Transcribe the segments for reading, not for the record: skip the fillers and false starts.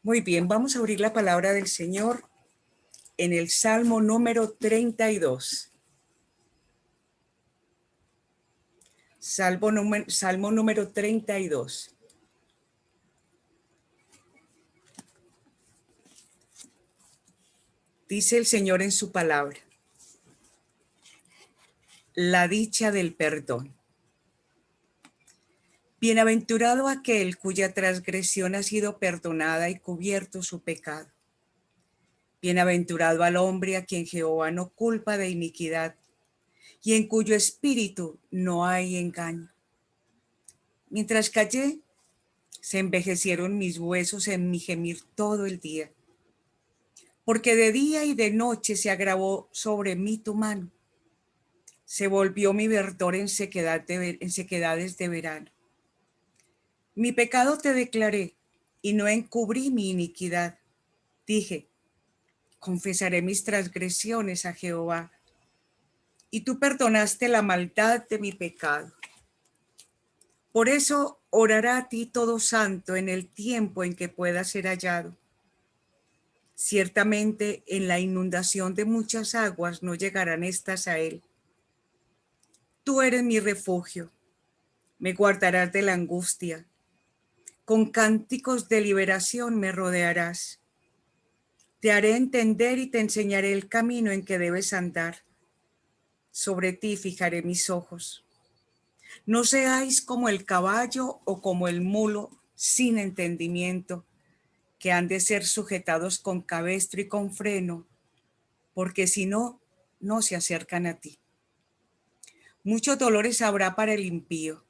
Muy bien, vamos a abrir la palabra del Señor en el Salmo número 32. Salmo número 32. Dice el Señor en su palabra: la dicha del perdón. Bienaventurado aquel cuya transgresión ha sido perdonada y cubierto su pecado. Bienaventurado al hombre a quien Jehová no culpa de iniquidad y en cuyo espíritu no hay engaño. Mientras callé, se envejecieron mis huesos en mi gemir todo el día, porque de día y de noche se agravó sobre mí tu mano. Se volvió mi verdor en sequedades de verano. Mi pecado te declaré y no encubrí mi iniquidad. Dije, confesaré mis transgresiones a Jehová, y tú perdonaste la maldad de mi pecado. Por eso orará a ti todo santo en el tiempo en que pueda ser hallado. Ciertamente en la inundación de muchas aguas no llegarán estas a él. Tú eres mi refugio, me guardarás de la angustia. Con cánticos de liberación me rodearás. Te haré entender y te enseñaré el camino en que debes andar. Sobre ti fijaré mis ojos. No seáis como el caballo o como el mulo sin entendimiento, que han de ser sujetados con cabestro y con freno, porque si no, no se acercan a ti. Muchos dolores habrá para el impío,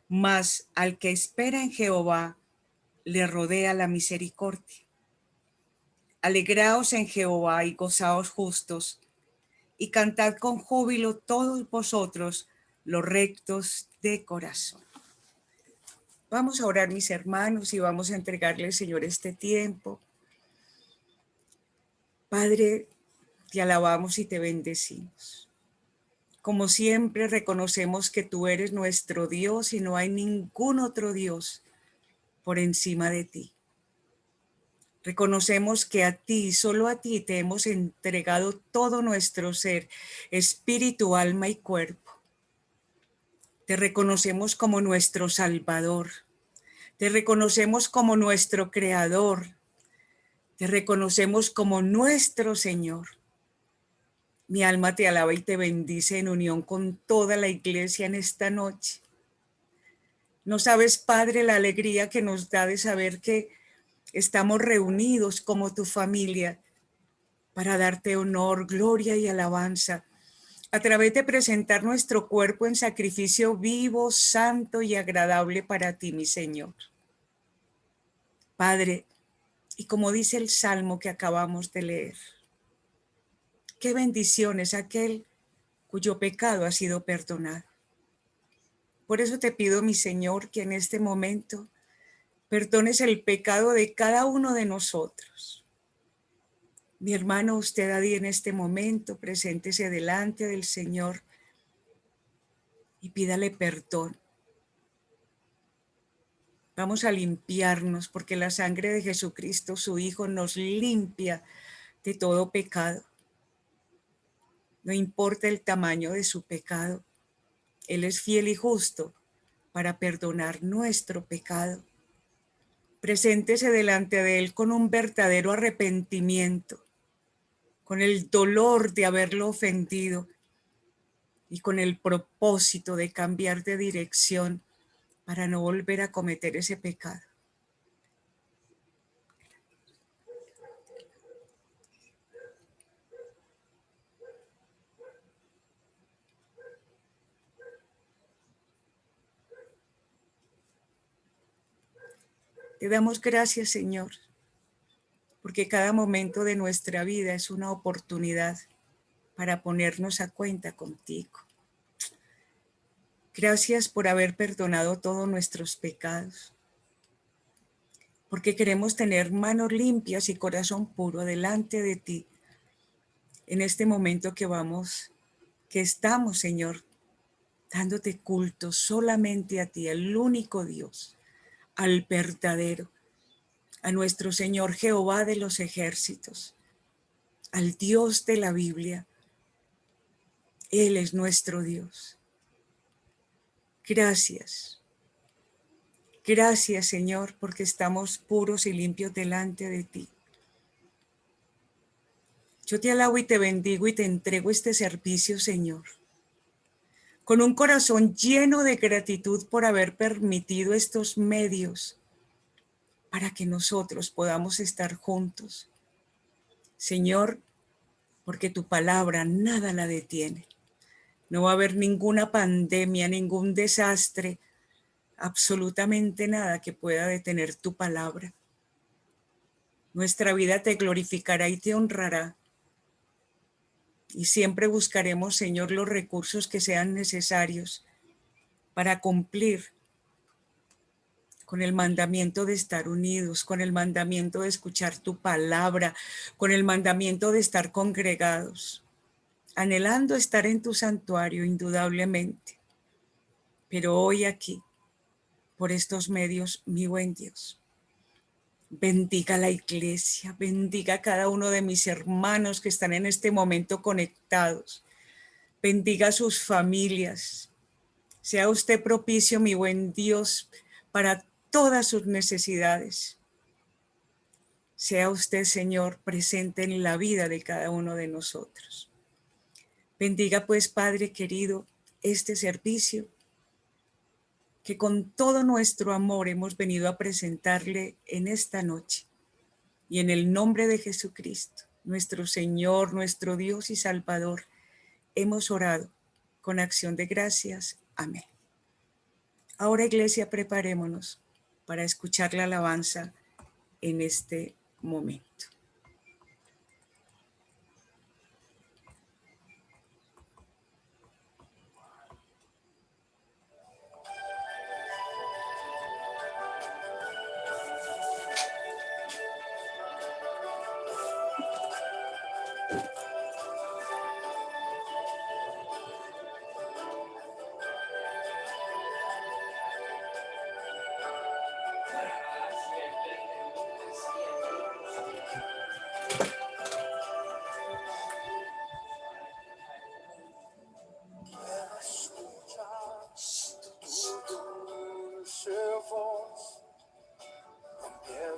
mas al que espera en Jehová le rodea la misericordia. Alegraos en Jehová y gozaos justos, y cantad con júbilo todos vosotros los rectos de corazón. Vamos a orar, mis hermanos, y vamos a entregarle al Señor este tiempo. Padre, te alabamos y te bendecimos. Como siempre, reconocemos que tú eres nuestro Dios y no hay ningún otro Dios por encima de ti. Reconocemos que a ti, solo a ti, te hemos entregado todo nuestro ser, espíritu, alma y cuerpo. Te reconocemos como nuestro Salvador. Te reconocemos como nuestro Creador. Te reconocemos como nuestro Señor. Mi alma te alaba y te bendice en unión con toda la iglesia en esta noche. No sabes, Padre, la alegría que nos da de saber que estamos reunidos como tu familia para darte honor, gloria y alabanza a través de presentar nuestro cuerpo en sacrificio vivo, santo y agradable para ti, mi Señor. Padre, y como dice el Salmo que acabamos de leer, qué bendición es aquel cuyo pecado ha sido perdonado. Por eso te pido, mi Señor, que en este momento perdones el pecado de cada uno de nosotros. Mi hermano, usted ahí en este momento, preséntese delante del Señor y pídale perdón. Vamos a limpiarnos porque la sangre de Jesucristo, su Hijo, nos limpia de todo pecado. No importa el tamaño de su pecado, Él es fiel y justo para perdonar nuestro pecado. Preséntese delante de Él con un verdadero arrepentimiento, con el dolor de haberlo ofendido y con el propósito de cambiar de dirección para no volver a cometer ese pecado. Te damos gracias, Señor, porque cada momento de nuestra vida es una oportunidad para ponernos a cuenta contigo. Gracias por haber perdonado todos nuestros pecados, porque queremos tener manos limpias y corazón puro delante de ti en este momento que estamos, Señor, dándote culto solamente a ti, al único Dios, al verdadero, a nuestro Señor Jehová de los ejércitos, al Dios de la Biblia. Él es nuestro Dios. Gracias. Gracias, Señor, porque estamos puros y limpios delante de ti. Yo te alabo y te bendigo y te entrego este servicio, Señor, con un corazón lleno de gratitud por haber permitido estos medios para que nosotros podamos estar juntos. Señor, porque tu palabra nada la detiene. No va a haber ninguna pandemia, ningún desastre, absolutamente nada que pueda detener tu palabra. Nuestra vida te glorificará y te honrará. Y siempre buscaremos, Señor, los recursos que sean necesarios para cumplir con el mandamiento de estar unidos, con el mandamiento de escuchar tu palabra, con el mandamiento de estar congregados, anhelando estar en tu santuario, indudablemente. Pero hoy aquí, por estos medios, mi buen Dios, bendiga la iglesia, bendiga a cada uno de mis hermanos que están en este momento conectados, bendiga a sus familias. Sea usted propicio, mi buen Dios, para todas sus necesidades. Sea usted, Señor, presente en la vida de cada uno de nosotros. Bendiga pues, Padre querido, este servicio que con todo nuestro amor hemos venido a presentarle en esta noche. Y en el nombre de Jesucristo, nuestro Señor, nuestro Dios y Salvador, hemos orado con acción de gracias. Amén. Ahora, iglesia, preparémonos para escuchar la alabanza en este momento.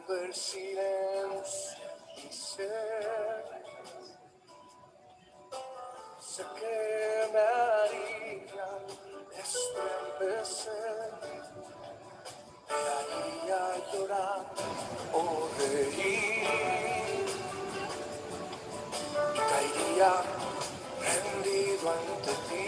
El silencio y sé que me haría estremecer, me haría llorar o reír y caería rendido ante ti.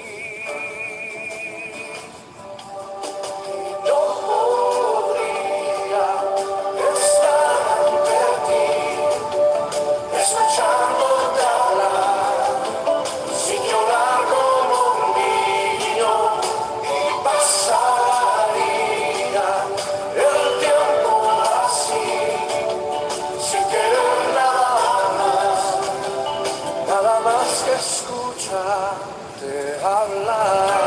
Escuchándote hablar, sin llorar como un niño, y pasaría el tiempo así, sin querer nada más que escucharte hablar.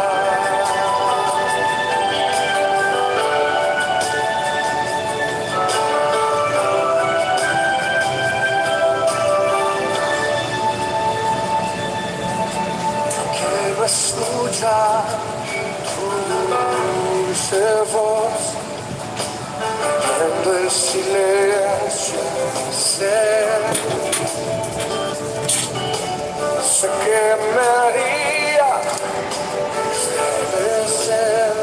Escuchar tu dulce voz, rompiendo el silencio, sé que me haría estremecer,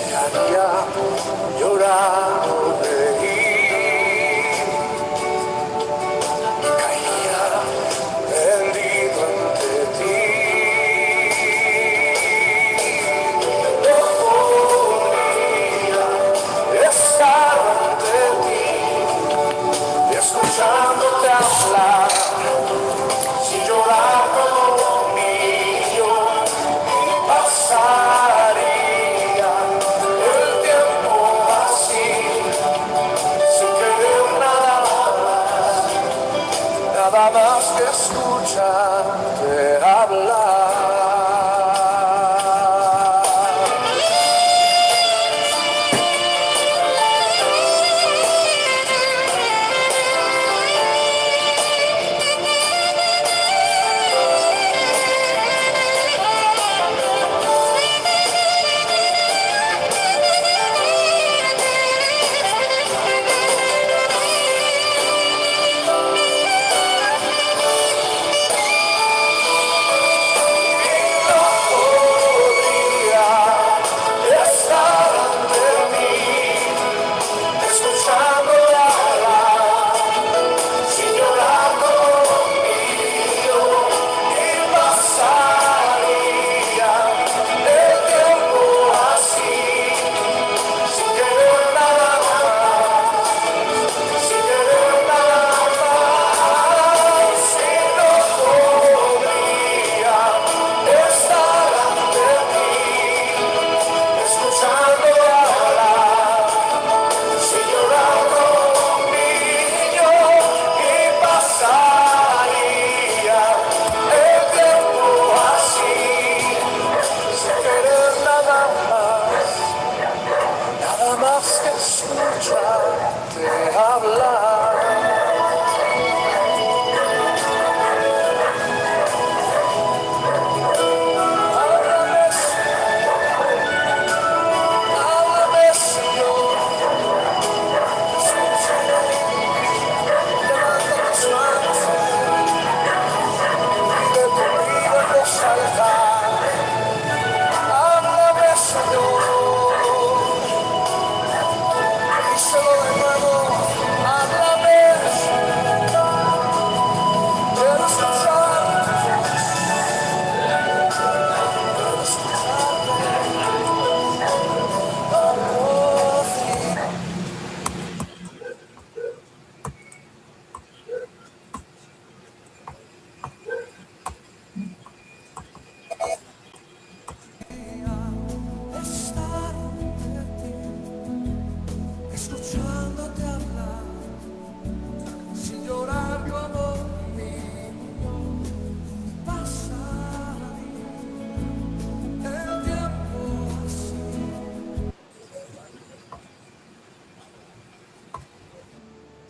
me haría llorar o reír y caería rendido ante ti. Escuchándote hablar, sin llorar como un niño, pasaría el tiempo así.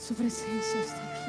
Su presencia está aquí.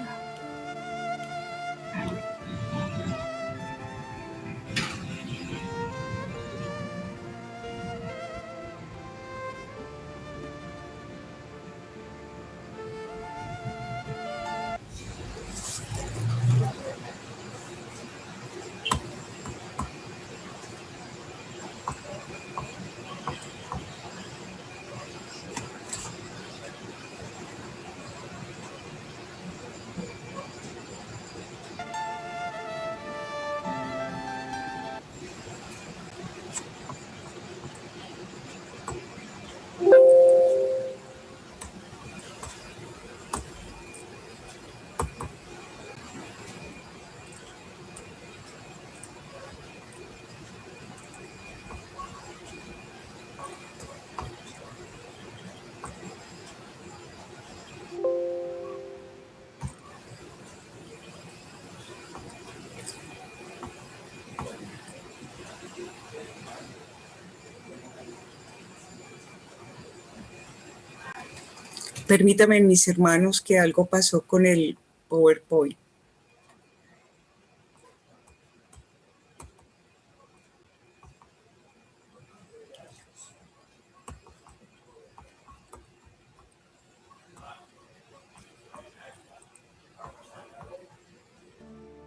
Permítame, mis hermanos, que algo pasó con el PowerPoint.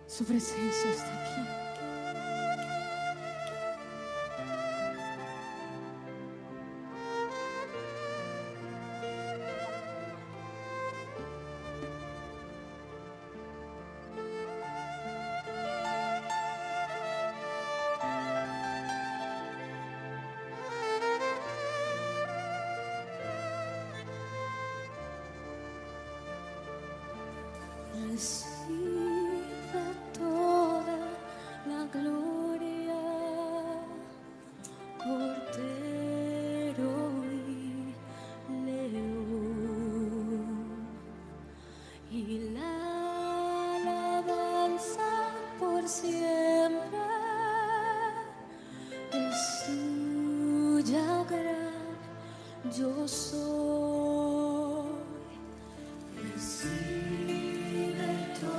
Su presencia está aquí. Recibe toda la gloria, Cordero y León, y la alabanza por siempre es tuya, gran yo soy. Recibe toda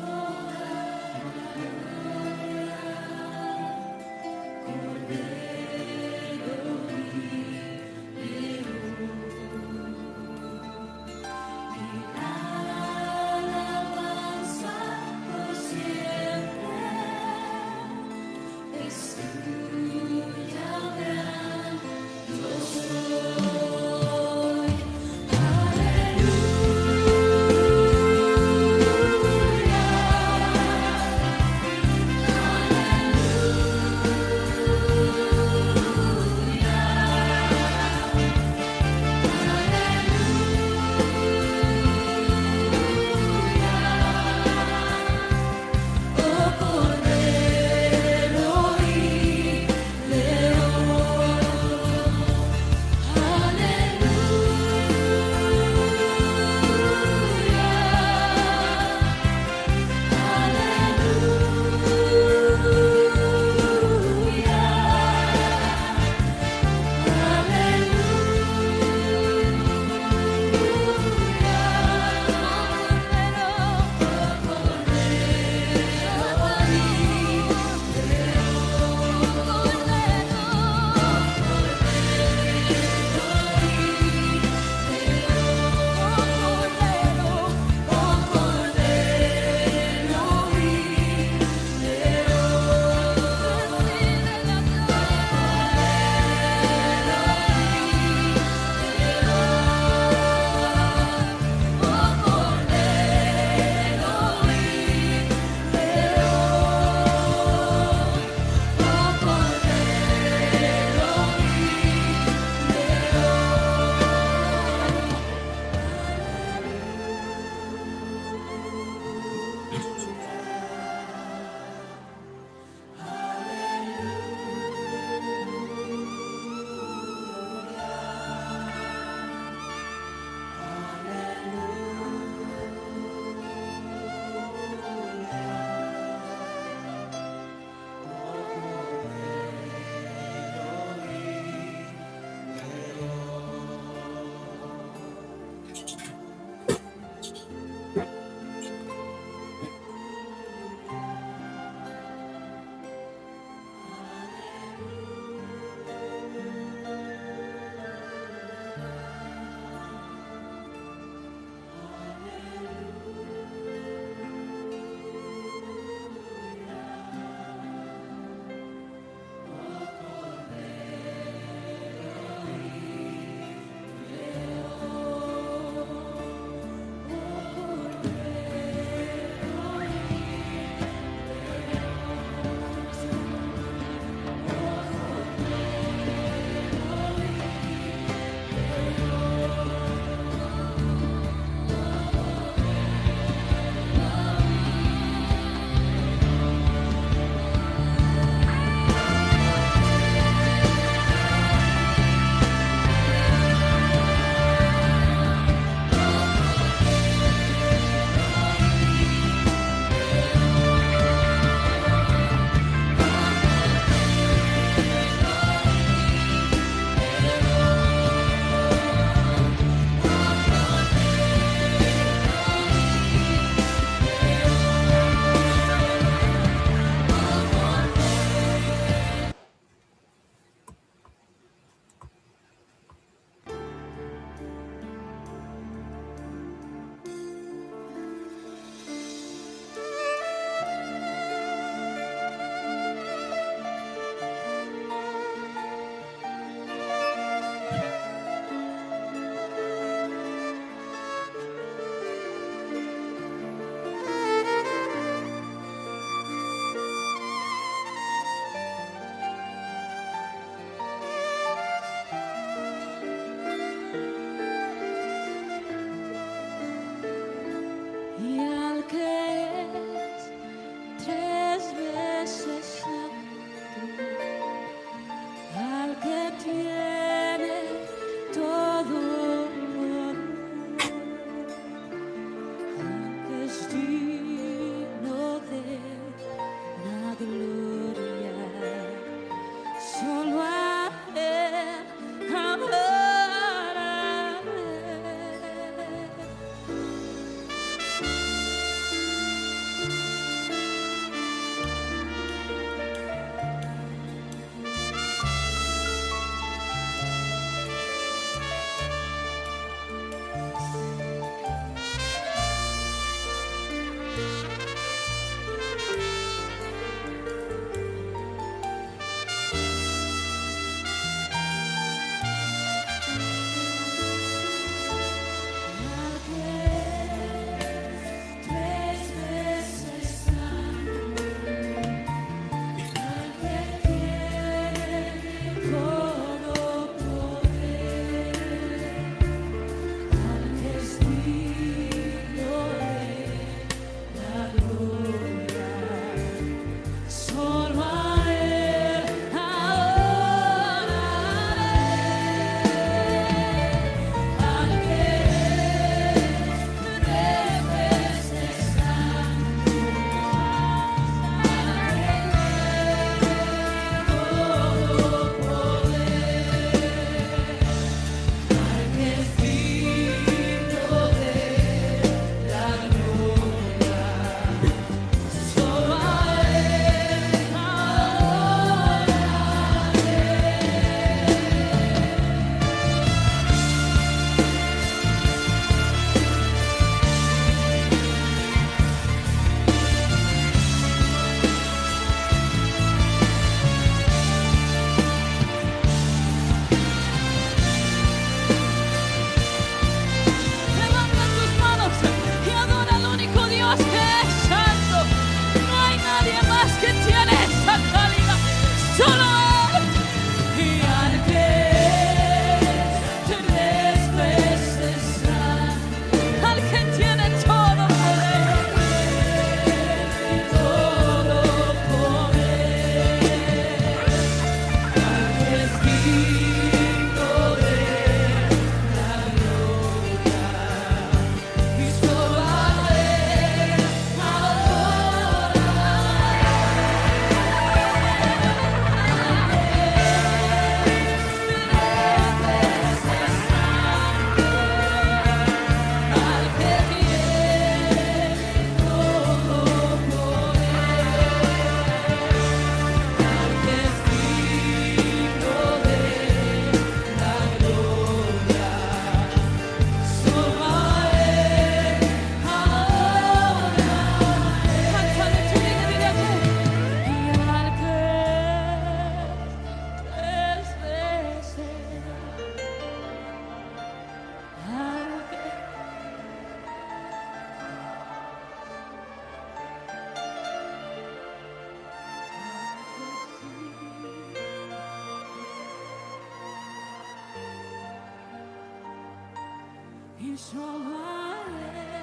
yo haré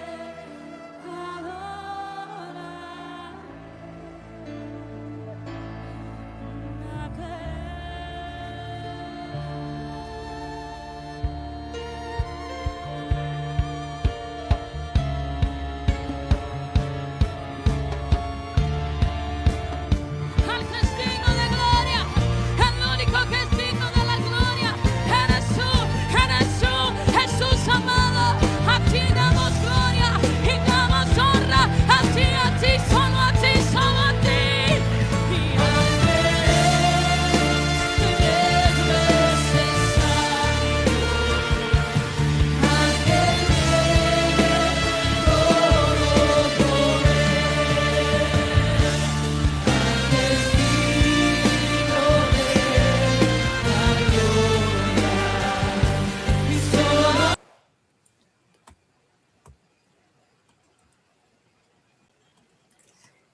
adorar al que es digno de gloria, el único que es digno de la gloria. Eres tú, Jesús amado. A ti damos gloria y damos honra. A ti, solo a ti, solo a ti. Y es necesario al que tiene todo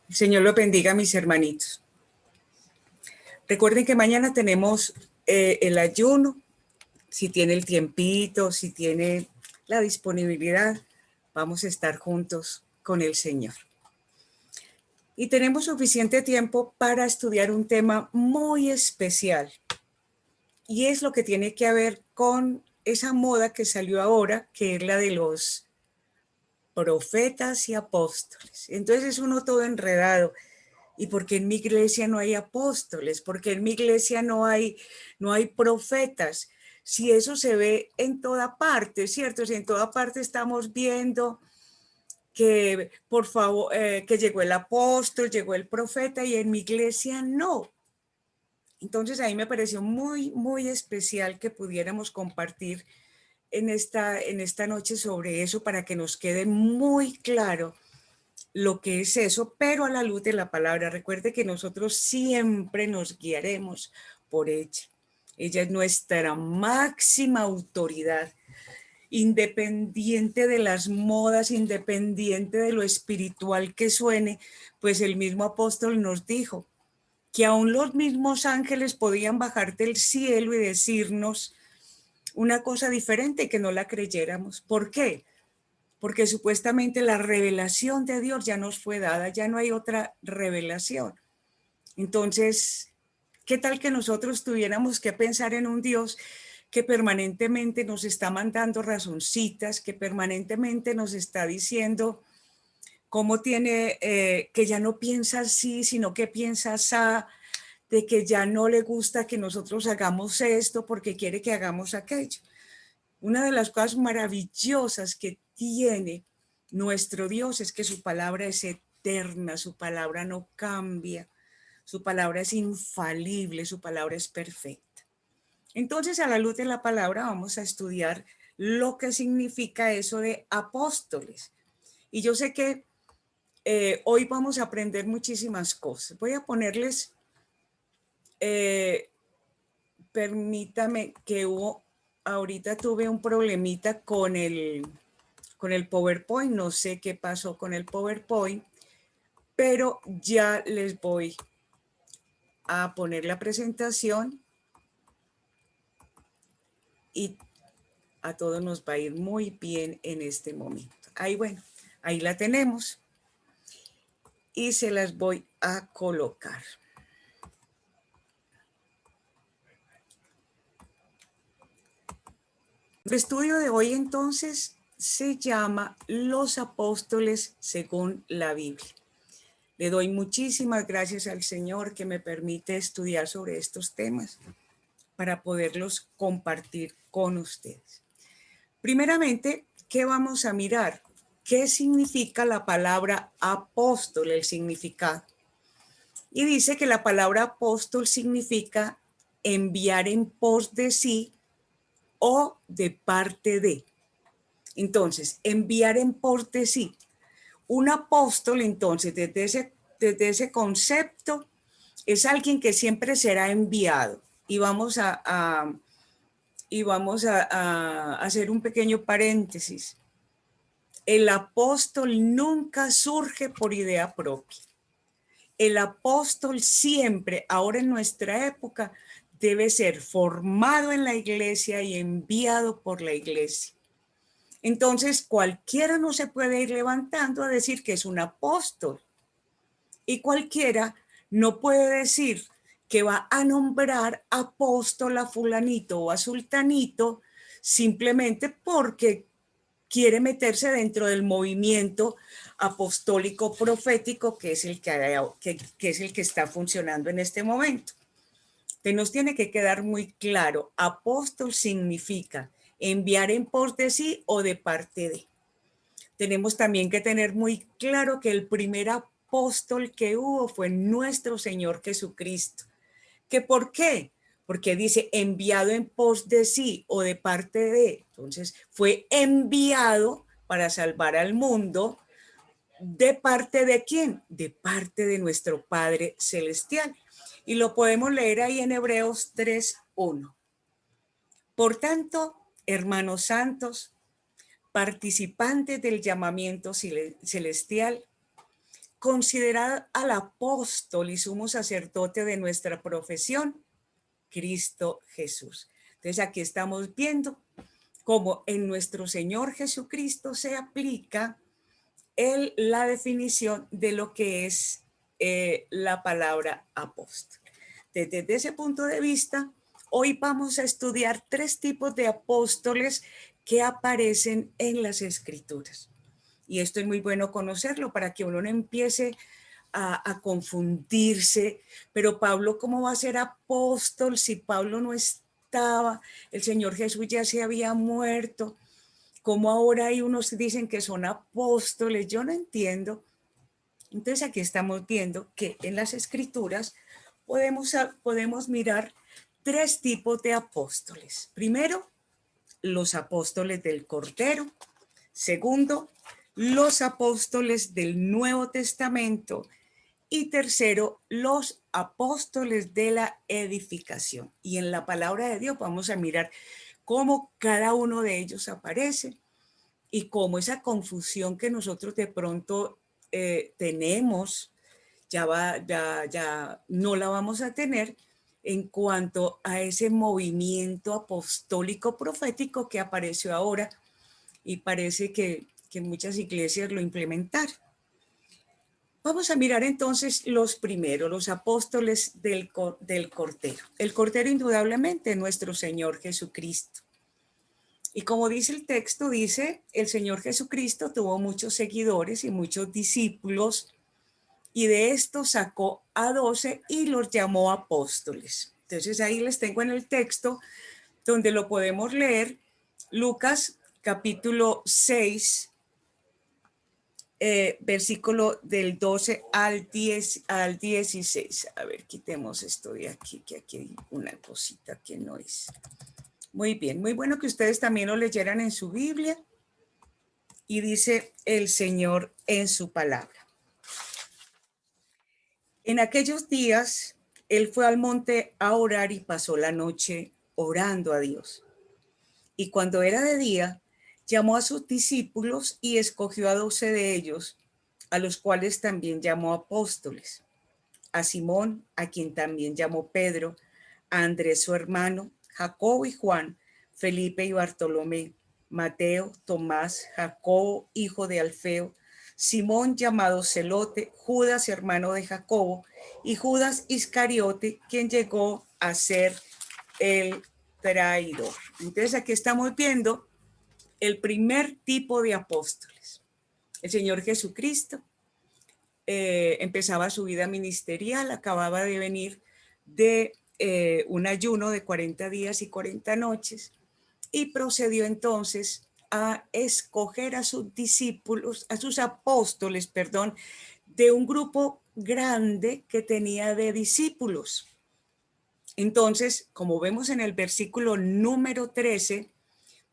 El Señor lo bendiga, mis hermanitos. Recuerden que mañana tenemos el ayuno. Si tiene el tiempito, si tiene la disponibilidad, vamos a estar juntos con el Señor. Y tenemos suficiente tiempo para estudiar un tema muy especial. Y es lo que tiene que ver con esa moda que salió ahora, que es la de los profetas y apóstoles. Entonces es uno todo enredado. ¿Y por qué en mi iglesia no hay apóstoles? ¿Por qué en mi iglesia no hay profetas? Si eso se ve en toda parte, ¿cierto? Si en toda parte estamos viendo que, por favor, que llegó el apóstol, llegó el profeta, y en mi iglesia no. Entonces a mí me pareció muy, muy especial que pudiéramos compartir en esta noche sobre eso, para que nos quede muy claro lo que es eso, pero a la luz de la palabra. Recuerde que nosotros siempre nos guiaremos por ella. Ella es nuestra máxima autoridad, independiente de las modas, independiente de lo espiritual que suene. Pues el mismo apóstol nos dijo que aún los mismos ángeles podían bajar del cielo y decirnos una cosa diferente, que no la creyéramos. ¿Por qué? Porque supuestamente la revelación de Dios ya nos fue dada, ya no hay otra revelación. Entonces, ¿qué tal que nosotros tuviéramos que pensar en un Dios que permanentemente nos está mandando razoncitas, que permanentemente nos está diciendo cómo tiene, que ya no piensa así, sino que piensa así, de que ya no le gusta que nosotros hagamos esto porque quiere que hagamos aquello? Una de las cosas maravillosas que tiene nuestro Dios es que su palabra es eterna, su palabra no cambia, su palabra es infalible, su palabra es perfecta. Entonces, a la luz de la palabra vamos a estudiar lo que significa eso de apóstoles. Y yo sé que hoy vamos a aprender muchísimas cosas. Voy a ponerles, permítame, que ahorita tuve un problemita con el PowerPoint. No sé qué pasó con el PowerPoint, pero ya les voy a poner la presentación y a todos nos va a ir muy bien en este momento. Ahí, bueno, ahí la tenemos y se las voy a colocar. El estudio de hoy entonces se llama Los Apóstoles según la Biblia. Le doy muchísimas gracias al Señor que me permite estudiar sobre estos temas para poderlos compartir con ustedes. Primeramente, ¿qué vamos a mirar? ¿Qué significa la palabra apóstol? El significado. Y dice que la palabra apóstol significa enviar en pos de sí o de parte de. Entonces, enviar en pos de sí. Un apóstol, entonces, desde ese concepto, es alguien que siempre será enviado. Y vamos a hacer un pequeño paréntesis. El apóstol nunca surge por idea propia. El apóstol siempre, ahora en nuestra época, debe ser formado en la iglesia y enviado por la iglesia. Entonces, cualquiera no se puede ir levantando a decir que es un apóstol. Y cualquiera no puede decir que va a nombrar apóstol a fulanito o a sultanito simplemente porque quiere meterse dentro del movimiento apostólico profético que es el que es el que está funcionando en este momento. Entonces nos tiene que quedar muy claro, apóstol significa enviar en pos de sí o de parte de. Tenemos también que tener muy claro que el primer apóstol que hubo fue nuestro Señor Jesucristo. ¿Que por qué? Porque dice enviado en pos de sí o de parte de. Entonces fue enviado para salvar al mundo. ¿De parte de quién? De parte de nuestro Padre Celestial. Y lo podemos leer ahí en Hebreos 3:1. Por tanto, hermanos santos, participantes del llamamiento celestial, considerad al apóstol y sumo sacerdote de nuestra profesión, Cristo Jesús. Entonces aquí estamos viendo cómo en nuestro Señor Jesucristo se aplica la definición de lo que es la palabra apóstol. Desde ese punto de vista, hoy vamos a estudiar 3 tipos de apóstoles que aparecen en las Escrituras. Y esto es muy bueno conocerlo para que uno no empiece a confundirse. Pero Pablo, ¿cómo va a ser apóstol si Pablo no estaba? El Señor Jesús ya se había muerto. ¿Cómo ahora hay unos que dicen que son apóstoles? Yo no entiendo. Entonces aquí estamos viendo que en las Escrituras podemos mirar 3 tipos de apóstoles. Primero, los apóstoles del Cordero. Segundo, los apóstoles del Nuevo Testamento. Y tercero, los apóstoles de la edificación. Y en la palabra de Dios vamos a mirar cómo cada uno de ellos aparece y cómo esa confusión que nosotros de pronto tenemos, ya no la vamos a tener en cuanto a ese movimiento apostólico profético que apareció ahora y parece que muchas iglesias lo implementaron. Vamos a mirar entonces los primeros, los apóstoles del Cordero. El Cordero indudablemente nuestro Señor Jesucristo. Y como dice el texto, dice, el Señor Jesucristo tuvo muchos seguidores y muchos discípulos, y de estos sacó a 12 y los llamó apóstoles. Entonces ahí les tengo en el texto donde lo podemos leer, Lucas capítulo 6, versículo del 12 al 16. A ver, quitemos esto de aquí, que aquí hay una cosita que no es. Muy bien, muy bueno que ustedes también lo leyeran en su Biblia. Y dice el Señor en su palabra. En aquellos días, él fue al monte a orar y pasó la noche orando a Dios. Y cuando era de día, llamó a sus discípulos y escogió a 12 de ellos, a los cuales también llamó apóstoles. A Simón, a quien también llamó Pedro, a Andrés su hermano, Jacobo y Juan, Felipe y Bartolomé, Mateo, Tomás, Jacobo, hijo de Alfeo, Simón llamado Celote, Judas, hermano de Jacobo, y Judas Iscariote, quien llegó a ser el traidor. Entonces aquí estamos viendo el primer tipo de apóstoles. El Señor Jesucristo empezaba su vida ministerial, acababa de venir de un ayuno de 40 días y 40 noches y procedió entonces a escoger a sus discípulos, a sus apóstoles, perdón, de un grupo grande que tenía de discípulos. Entonces, como vemos en el versículo número 13,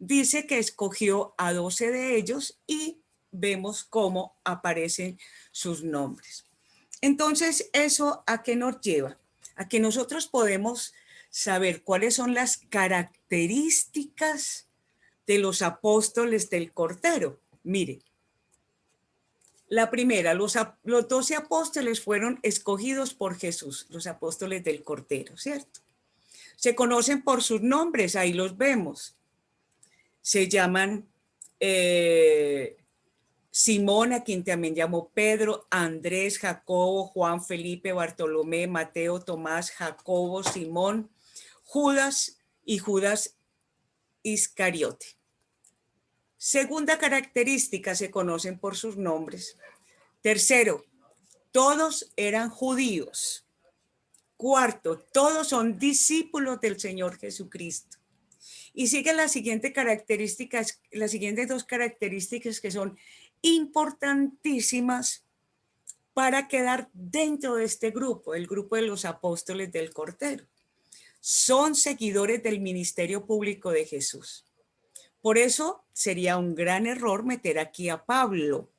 dice que escogió a 12 de ellos y vemos cómo aparecen sus nombres. Entonces, ¿eso a qué nos lleva? A que nosotros podemos saber cuáles son las características de los apóstoles del Cordero. Mire, la primera, los 12 apóstoles fueron escogidos por Jesús, los apóstoles del Cordero, ¿cierto? Se conocen por sus nombres, ahí los vemos. Se llaman Simón, a quien también llamó Pedro, Andrés, Jacobo, Juan, Felipe, Bartolomé, Mateo, Tomás, Jacobo, Simón, Judas y Judas Iscariote. Segunda característica, se conocen por sus nombres. Tercero, todos eran judíos. Cuarto, todos son discípulos del Señor Jesucristo. Y siguen las siguientes dos características que son importantísimas para quedar dentro de este grupo, el grupo de los apóstoles del Cordero. Son seguidores del ministerio público de Jesús. Por eso sería un gran error meter aquí a Pablo.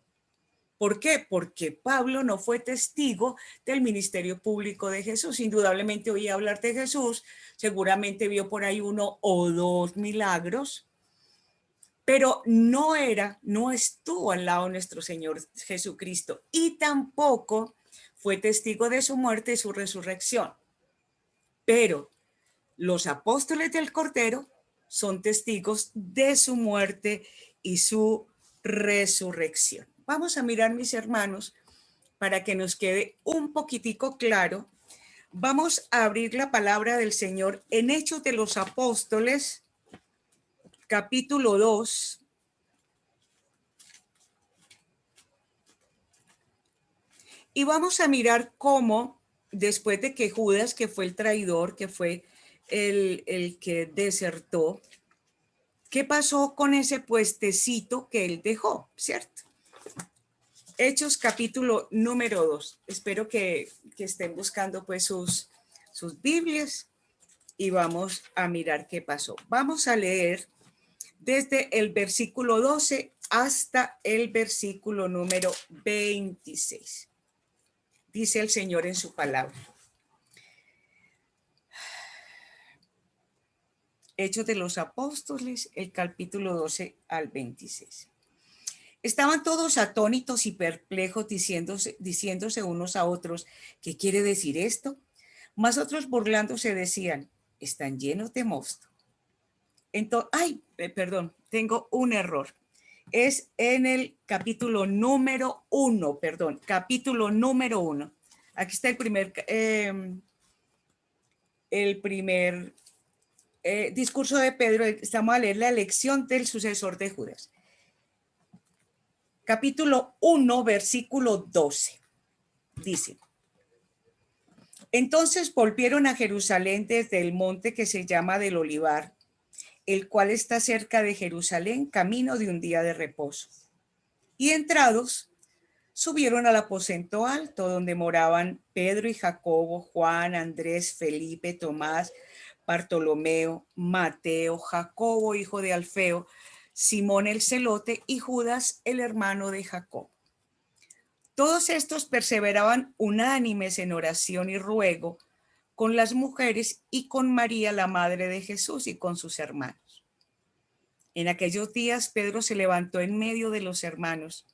¿Por qué? Porque Pablo no fue testigo del ministerio público de Jesús. Indudablemente oía hablar de Jesús, seguramente vio por ahí 1 o 2 milagros, pero no estuvo al lado de nuestro Señor Jesucristo y tampoco fue testigo de su muerte y su resurrección. Pero los apóstoles del Cordero son testigos de su muerte y su resurrección. Vamos a mirar, mis hermanos, para que nos quede un poquitico claro. Vamos a abrir la palabra del Señor en Hechos de los Apóstoles, capítulo 2. Y vamos a mirar cómo, después de que Judas, que fue el traidor, que fue el que desertó, ¿qué pasó con ese puestecito que él dejó, cierto? Hechos capítulo número 2. Espero que estén buscando pues sus Biblias y vamos a mirar qué pasó. Vamos a leer desde el versículo 12 hasta el versículo número 26. Dice el Señor en su palabra. Hechos de los Apóstoles, el capítulo 12 al 26. Estaban todos atónitos y perplejos, diciéndose unos a otros, ¿qué quiere decir esto? Mas otros burlándose decían, están llenos de mosto. Entonces, tengo un error. Es en el capítulo número 1, capítulo número 1. Aquí está el primer discurso de Pedro. Estamos a leer la elección del sucesor de Judas. Capítulo 1, versículo 12. Dice, entonces volvieron a Jerusalén desde el monte que se llama del Olivar, el cual está cerca de Jerusalén, camino de un día de reposo. Y entrados, subieron al aposento alto, donde moraban Pedro y Jacobo, Juan, Andrés, Felipe, Tomás, Bartolomeo, Mateo, Jacobo, hijo de Alfeo, Simón el celote y Judas, el hermano de Jacob. Todos estos perseveraban unánimes en oración y ruego con las mujeres y con María, la madre de Jesús, y con sus hermanos. En aquellos días Pedro se levantó en medio de los hermanos,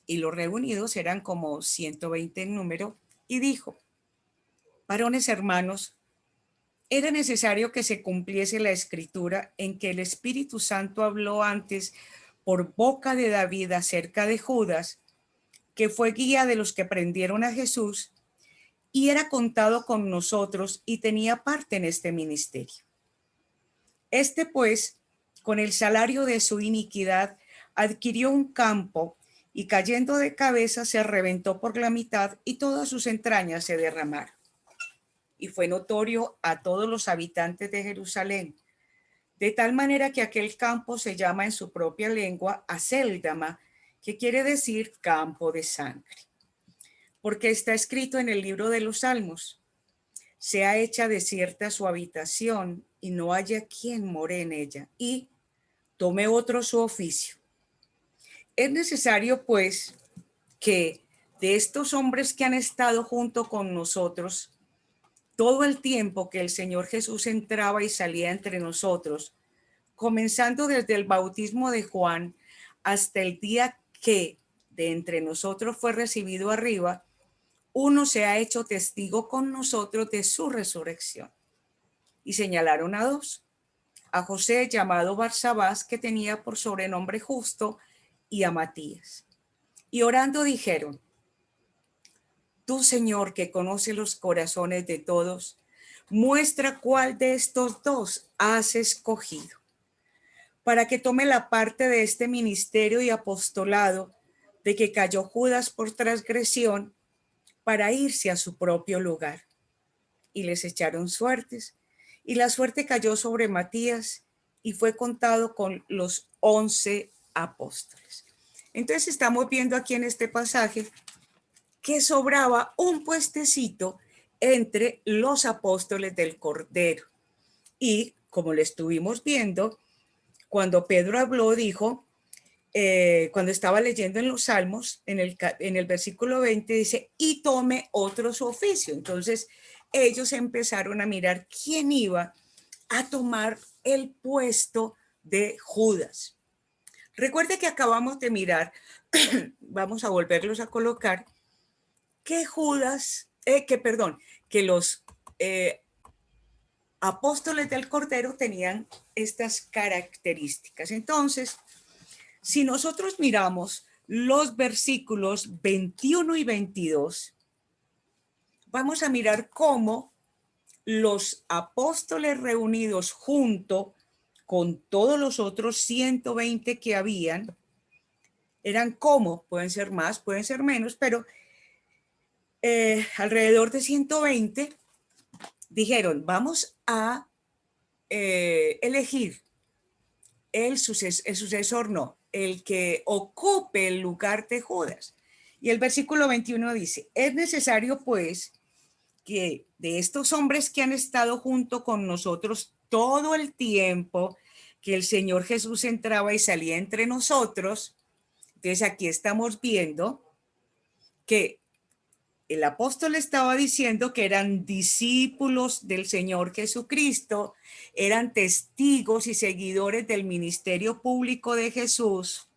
y los reunidos eran como 120 en número, y dijo, varones hermanos, era necesario que se cumpliese la escritura en que el Espíritu Santo habló antes por boca de David acerca de Judas, que fue guía de los que prendieron a Jesús y era contado con nosotros y tenía parte en este ministerio. Este, pues, con el salario de su iniquidad, adquirió un campo y cayendo de cabeza se reventó por la mitad y todas sus entrañas se derramaron. Y fue notorio a todos los habitantes de Jerusalén, de tal manera que aquel campo se llama en su propia lengua Acéldama, que quiere decir campo de sangre. Porque está escrito en el libro de los Salmos, sea hecha desierta su habitación y no haya quien more en ella, y tome otro su oficio. Es necesario, pues, que de estos hombres que han estado junto con nosotros, todo el tiempo que el Señor Jesús entraba y salía entre nosotros, comenzando desde el bautismo de Juan hasta el día que de entre nosotros fue recibido arriba, uno se ha hecho testigo con nosotros de su resurrección. Y señalaron a dos, a José llamado Barsabás, que tenía por sobrenombre Justo, y a Matías. Y orando dijeron: Tú, Señor, que conoces los corazones de todos, muestra cuál de estos dos has escogido, para que tome la parte de este ministerio y apostolado de que cayó Judas por transgresión, para irse a su propio lugar. Y les echaron suertes, y la suerte cayó sobre Matías, y fue contado con los 11 apóstoles. Entonces estamos viendo aquí en este pasaje que sobraba un puestecito entre los apóstoles del Cordero. Y como le estuvimos viendo, cuando Pedro habló, dijo, cuando estaba leyendo en los Salmos, en el versículo 20 dice, y tome otro su oficio. Entonces ellos empezaron a mirar quién iba a tomar el puesto de Judas. Recuerde que acabamos de mirar, vamos a volverlos a colocar, que los apóstoles del Cordero tenían estas características. Entonces, si nosotros miramos los versículos 21 y 22, vamos a mirar cómo los apóstoles reunidos junto con todos los otros 120 que habían, eran como, pueden ser más, pueden ser menos, pero alrededor de 120, dijeron, vamos a elegir el sucesor, no, el que ocupe el lugar de Judas. Y el versículo 21 dice, es necesario pues que de estos hombres que han estado junto con nosotros todo el tiempo que el Señor Jesús entraba y salía entre nosotros, entonces aquí estamos viendo que el apóstol estaba diciendo que eran discípulos del Señor Jesucristo, eran testigos y seguidores del ministerio público de Jesús.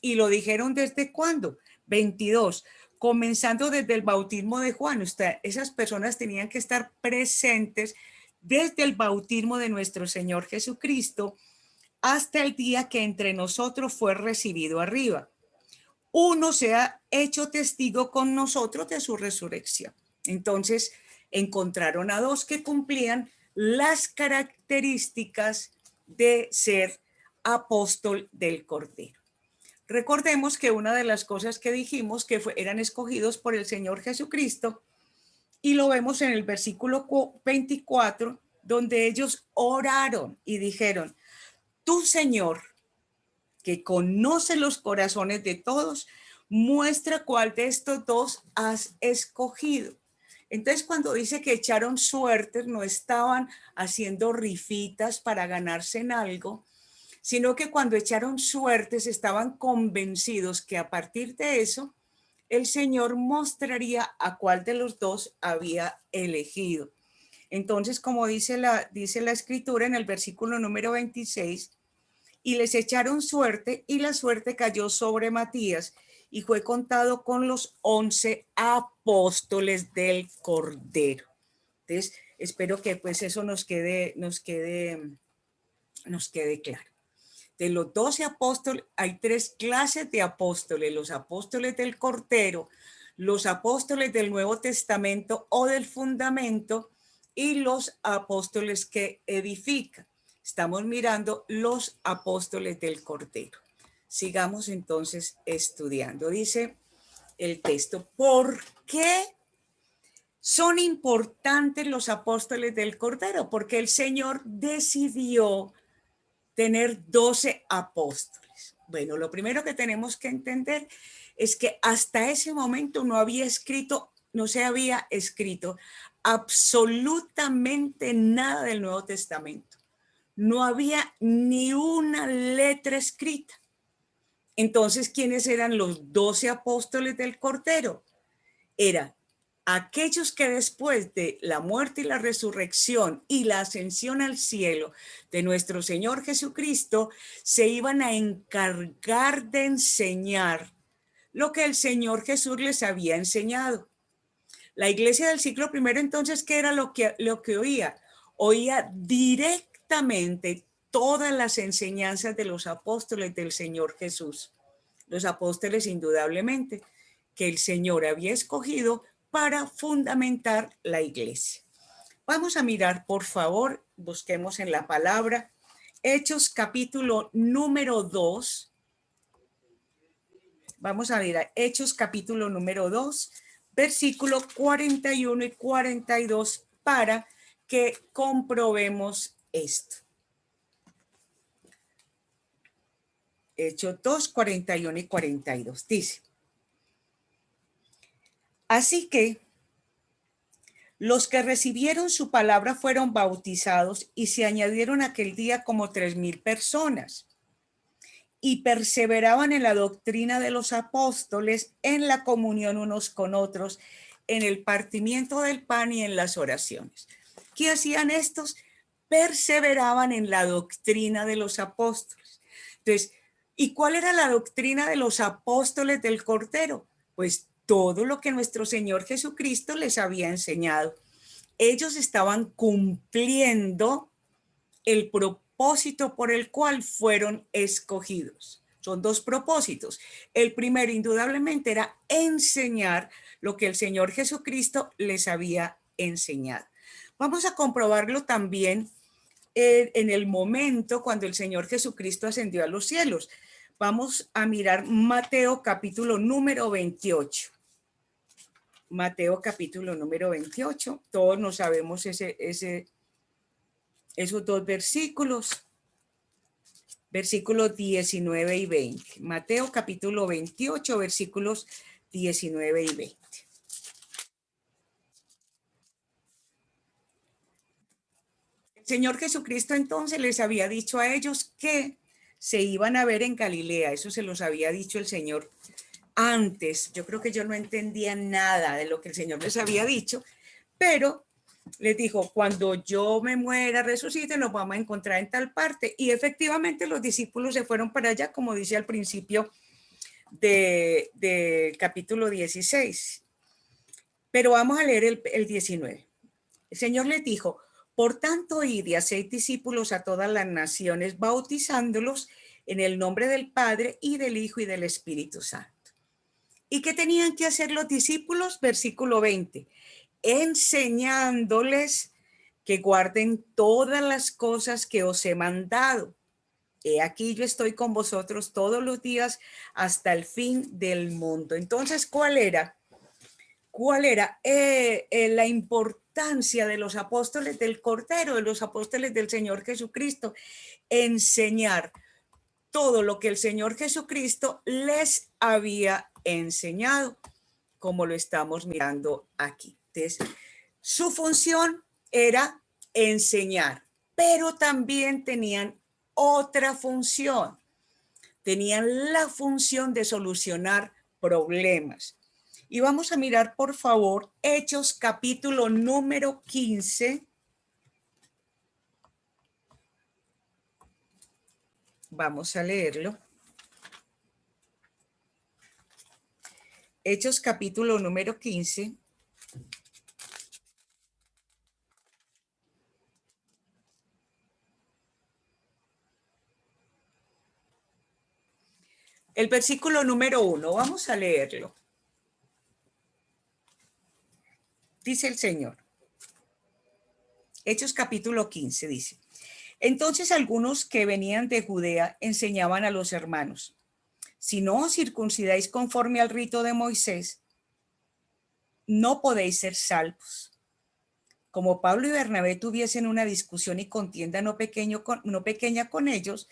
Y lo dijeron desde cuándo? 22, comenzando desde el bautismo de Juan. Esas personas tenían que estar presentes desde el bautismo de nuestro Señor Jesucristo hasta el día que entre nosotros fue recibido arriba. Uno se ha hecho testigo con nosotros de su resurrección. Entonces encontraron a dos que cumplían las características de ser apóstol del Cordero. Recordemos que una de las cosas que dijimos que eran escogidos por el Señor Jesucristo, y lo vemos en el versículo 24, donde ellos oraron y dijeron, tú, Señor, que conoce los corazones de todos, muestra cuál de estos dos has escogido. Entonces, cuando dice que echaron suertes, no estaban haciendo rifitas para ganarse en algo, sino que cuando echaron suertes estaban convencidos que a partir de eso, el Señor mostraría a cuál de los dos había elegido. Entonces, como dice la escritura en el versículo número 26, y les echaron suerte, y la suerte cayó sobre Matías, y fue contado con los 11 apóstoles del Cordero. Entonces, espero que pues eso nos quede claro. De los 12 apóstoles, hay 3 clases de apóstoles: los apóstoles del Cordero, los apóstoles del Nuevo Testamento o del fundamento, y los apóstoles que edifican. Estamos mirando los apóstoles del Cordero. Sigamos entonces estudiando. Dice el texto, ¿por qué son importantes los apóstoles del Cordero? Porque el Señor decidió tener 12 apóstoles. Bueno, lo primero que tenemos que entender es que hasta ese momento no se había escrito absolutamente nada del Nuevo Testamento. No había ni una letra escrita. Entonces, ¿quiénes eran los 12 apóstoles del Cordero? Eran aquellos que después de la muerte y la resurrección y la ascensión al cielo de nuestro Señor Jesucristo, se iban a encargar de enseñar lo que el Señor Jesús les había enseñado. La iglesia del siglo I, entonces, ¿qué era lo que oía? Oía directamente todas las enseñanzas de los apóstoles del Señor Jesús. Los apóstoles, indudablemente, que el Señor había escogido para fundamentar la iglesia. Vamos a mirar, por favor, busquemos en la palabra Hechos capítulo número 2. Vamos a ver Hechos capítulo número 2, versículo 41 y 42 para que comprobemos esto. Hechos 2, 41 y 42 dice: así que los que recibieron su palabra fueron bautizados y se añadieron aquel día como 3,000 personas y perseveraban en la doctrina de los apóstoles, en la comunión unos con otros, en el partimiento del pan y en las oraciones. ¿Qué hacían estos? Perseveraban en la doctrina de los apóstoles. Entonces, ¿y cuál era la doctrina de los apóstoles del Cordero? Pues todo lo que nuestro Señor Jesucristo les había enseñado. Ellos estaban cumpliendo el propósito por el cual fueron escogidos. Son dos propósitos. El primero, indudablemente, era enseñar lo que el Señor Jesucristo les había enseñado. Vamos a comprobarlo también en el momento cuando el Señor Jesucristo ascendió a los cielos. Vamos a mirar Mateo capítulo número 28. Mateo capítulo número 28. Todos nos sabemos esos dos versículos. Versículos 19 y 20. Mateo capítulo 28, versículos 19 y 20. El Señor Jesucristo entonces les había dicho a ellos que se iban a ver en Galilea. Eso se los había dicho el Señor antes. Yo creo que yo no entendía nada de lo que el Señor les había dicho, pero les dijo, cuando yo me muera, resucite, nos vamos a encontrar en tal parte. Y efectivamente los discípulos se fueron para allá, como dice al principio del capítulo 16. Pero vamos a leer el 19. El Señor les dijo, por tanto, id y haced discípulos a todas las naciones, bautizándolos en el nombre del Padre y del Hijo y del Espíritu Santo. ¿Y qué tenían que hacer los discípulos? Versículo 20. Enseñándoles que guarden todas las cosas que os he mandado. He aquí yo estoy con vosotros todos los días hasta el fin del mundo. Entonces, ¿cuál era? ¿Cuál era la importancia de los apóstoles del Cordero, de los apóstoles del Señor Jesucristo? Enseñar todo lo que el Señor Jesucristo les había enseñado, como lo estamos mirando aquí. Entonces, su función era enseñar, pero también tenían otra función. Tenían la función de solucionar problemas. Y vamos a mirar, por favor, Hechos capítulo número 15. Vamos a leerlo. Hechos capítulo número 15. El versículo número 1, vamos a leerlo. Dice el Señor. Hechos capítulo 15 dice: entonces algunos que venían de Judea enseñaban a los hermanos: si no os circuncidáis conforme al rito de Moisés, no podéis ser salvos. Como Pablo y Bernabé tuviesen una discusión y contienda no pequeña con ellos,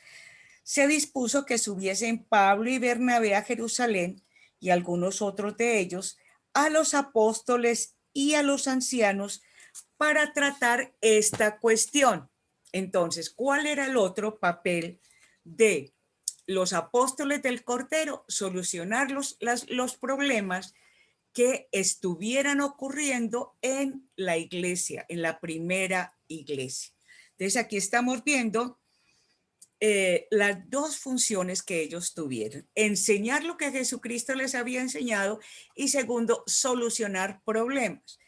se dispuso que subiesen Pablo y Bernabé a Jerusalén y algunos otros de ellos a los apóstoles y a los ancianos para tratar esta cuestión. Entonces, ¿cuál era el otro papel de los apóstoles del Cordero? Solucionar los problemas que estuvieran ocurriendo en la iglesia, en la primera iglesia. Entonces, aquí estamos viendo las dos funciones que ellos tuvieron: enseñar lo que Jesucristo les había enseñado y segundo, solucionar problemas.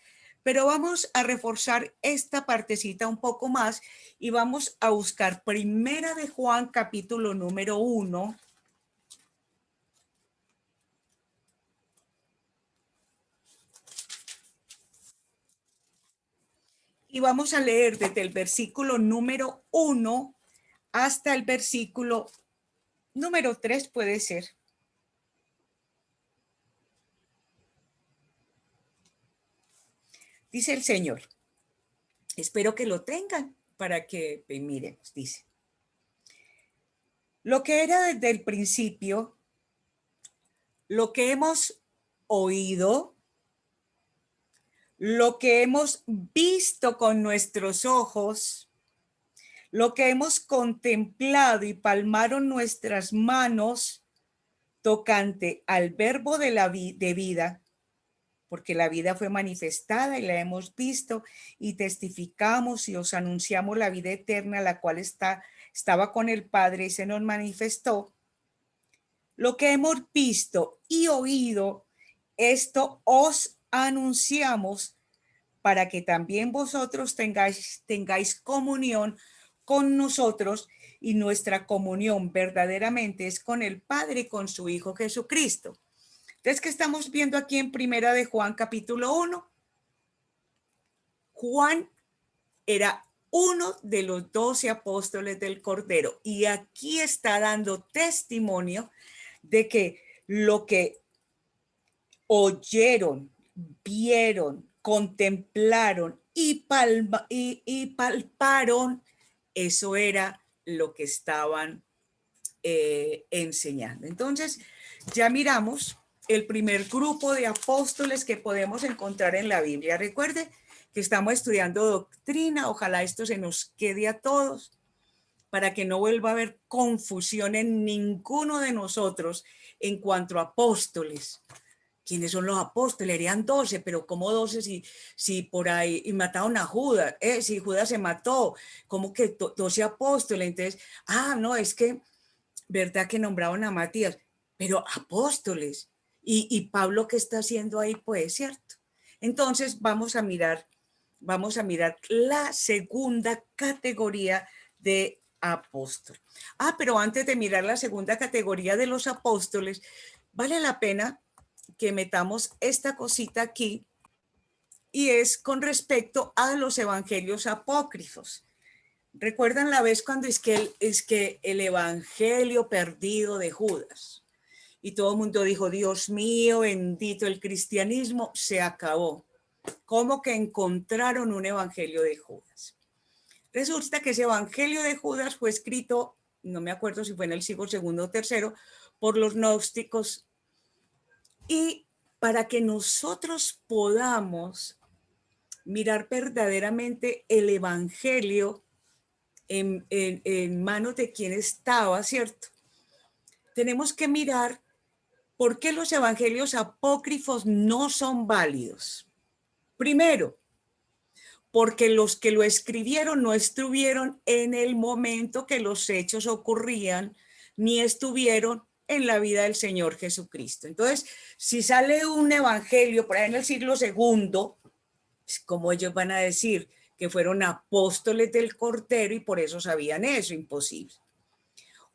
Pero vamos a reforzar esta partecita un poco más y vamos a buscar Primera de Juan, capítulo número 1. Y vamos a leer desde el versículo número 1 hasta el versículo número 3, puede ser. Dice el Señor, espero que lo tengan para que miremos, dice. Lo que era desde el principio, lo que hemos oído, lo que hemos visto con nuestros ojos, lo que hemos contemplado y palmaron nuestras manos tocante al verbo de vida, porque la vida fue manifestada y la hemos visto y testificamos y os anunciamos la vida eterna, la cual estaba con el Padre y se nos manifestó. Lo que hemos visto y oído, esto os anunciamos para que también vosotros tengáis comunión con nosotros, y nuestra comunión verdaderamente es con el Padre y con su Hijo Jesucristo. Entonces, ¿qué estamos viendo aquí en Primera de Juan, capítulo 1? Juan era uno de los 12 apóstoles del Cordero, y aquí está dando testimonio de que lo que oyeron, vieron, contemplaron y palparon, eso era lo que estaban enseñando. Entonces, ya miramos el primer grupo de apóstoles que podemos encontrar en la Biblia. Recuerde que estamos estudiando doctrina, ojalá esto se nos quede a todos para que no vuelva a haber confusión en ninguno de nosotros en cuanto a apóstoles. ¿Quiénes son los apóstoles? Eran 12, pero ¿cómo 12 si por ahí y mataron a Judas? Si Judas se mató, ¿cómo que 12 apóstoles? Entonces, no, es que, ¿verdad que nombraron a Matías? Pero apóstoles. ¿Y Pablo qué está haciendo ahí? Pues, ¿cierto? Entonces, vamos a mirar la segunda categoría de apóstol. Pero antes de mirar la segunda categoría de los apóstoles, vale la pena que metamos esta cosita aquí, y es con respecto a los evangelios apócrifos. ¿Recuerdan la vez cuando es que el evangelio perdido de Judas? Y todo el mundo dijo, Dios mío, bendito, el cristianismo se acabó. ¿Cómo que encontraron un evangelio de Judas? Resulta que ese evangelio de Judas fue escrito, no me acuerdo si fue en el siglo segundo o tercero, por los gnósticos. Y para que nosotros podamos mirar verdaderamente el evangelio en manos de quien estaba, ¿cierto? Tenemos que mirar por qué los evangelios apócrifos no son válidos. Primero, porque los que lo escribieron no estuvieron en el momento que los hechos ocurrían, ni estuvieron en la vida del Señor Jesucristo. Entonces, si sale un evangelio por ahí en el siglo segundo, ¿cómo ellos van a decir que fueron apóstoles del Cordero y por eso sabían eso? Imposible.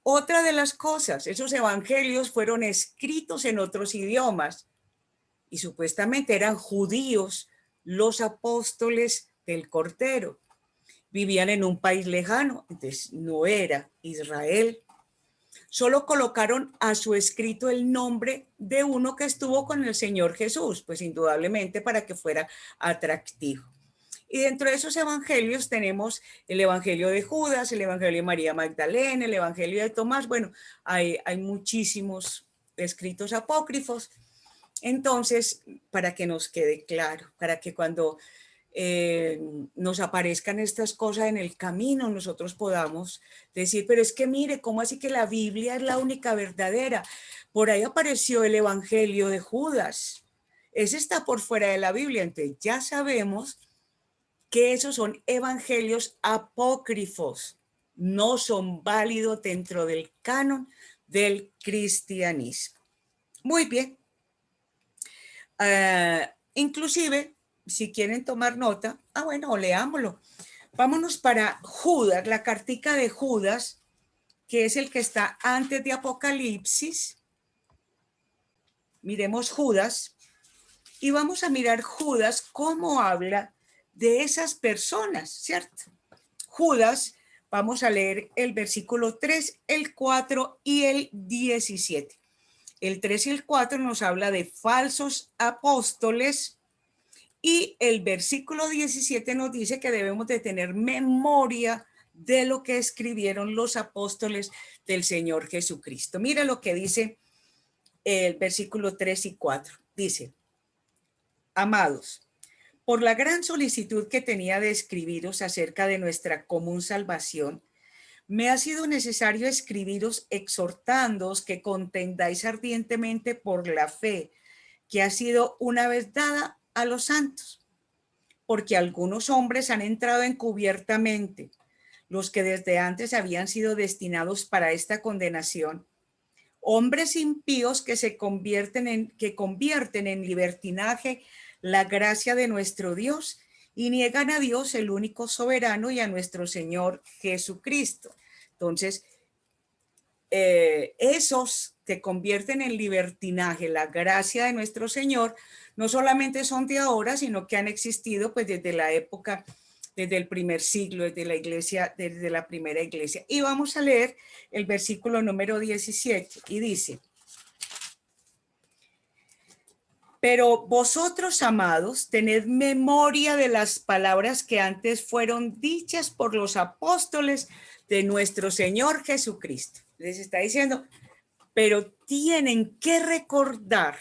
Otra de las cosas, esos evangelios fueron escritos en otros idiomas y supuestamente eran judíos los apóstoles del Cordero. Vivían en un país lejano, entonces no era Israel. Solo colocaron a su escrito el nombre de uno que estuvo con el Señor Jesús, pues indudablemente para que fuera atractivo. Y dentro de esos evangelios tenemos el evangelio de Judas, el evangelio de María Magdalena, el evangelio de Tomás. Bueno, hay muchísimos escritos apócrifos. Entonces, para que nos quede claro, para que cuando nos aparezcan estas cosas en el camino, nosotros podamos decir, pero es que mire, ¿cómo así que la Biblia es la única verdadera? Por ahí apareció el evangelio de Judas. Ese está por fuera de la Biblia. Entonces ya sabemos que esos son evangelios apócrifos, no son válidos dentro del canon del cristianismo. Muy bien. Inclusive si quieren tomar nota, bueno, leámoslo. Vámonos para Judas, la cartica de Judas, que es el que está antes de Apocalipsis. Miremos Judas y vamos a mirar Judas cómo habla de esas personas, ¿cierto? Judas, vamos a leer el versículo 3, el 4 y el 17. El 3 y el 4 nos habla de falsos apóstoles y el versículo 17 nos dice que debemos de tener memoria de lo que escribieron los apóstoles del Señor Jesucristo. Mira lo que dice el versículo 3 y 4. Dice, amados, por la gran solicitud que tenía de escribiros acerca de nuestra común salvación, me ha sido necesario escribiros exhortándoos que contendáis ardientemente por la fe que ha sido una vez dada a los santos, porque algunos hombres han entrado encubiertamente, los que desde antes habían sido destinados para esta condenación, hombres impíos que convierten en libertinaje la gracia de nuestro Dios y niegan a Dios, el único soberano, y a nuestro Señor Jesucristo. Entonces, esos que convierten en libertinaje la gracia de nuestro Señor, no solamente son de ahora, sino que han existido pues desde la época, desde el primer siglo, desde la iglesia, desde la primera iglesia. Y vamos a leer el versículo número 17 y dice, pero vosotros, amados, tened memoria de las palabras que antes fueron dichas por los apóstoles de nuestro Señor Jesucristo. Les está diciendo, pero tienen que recordar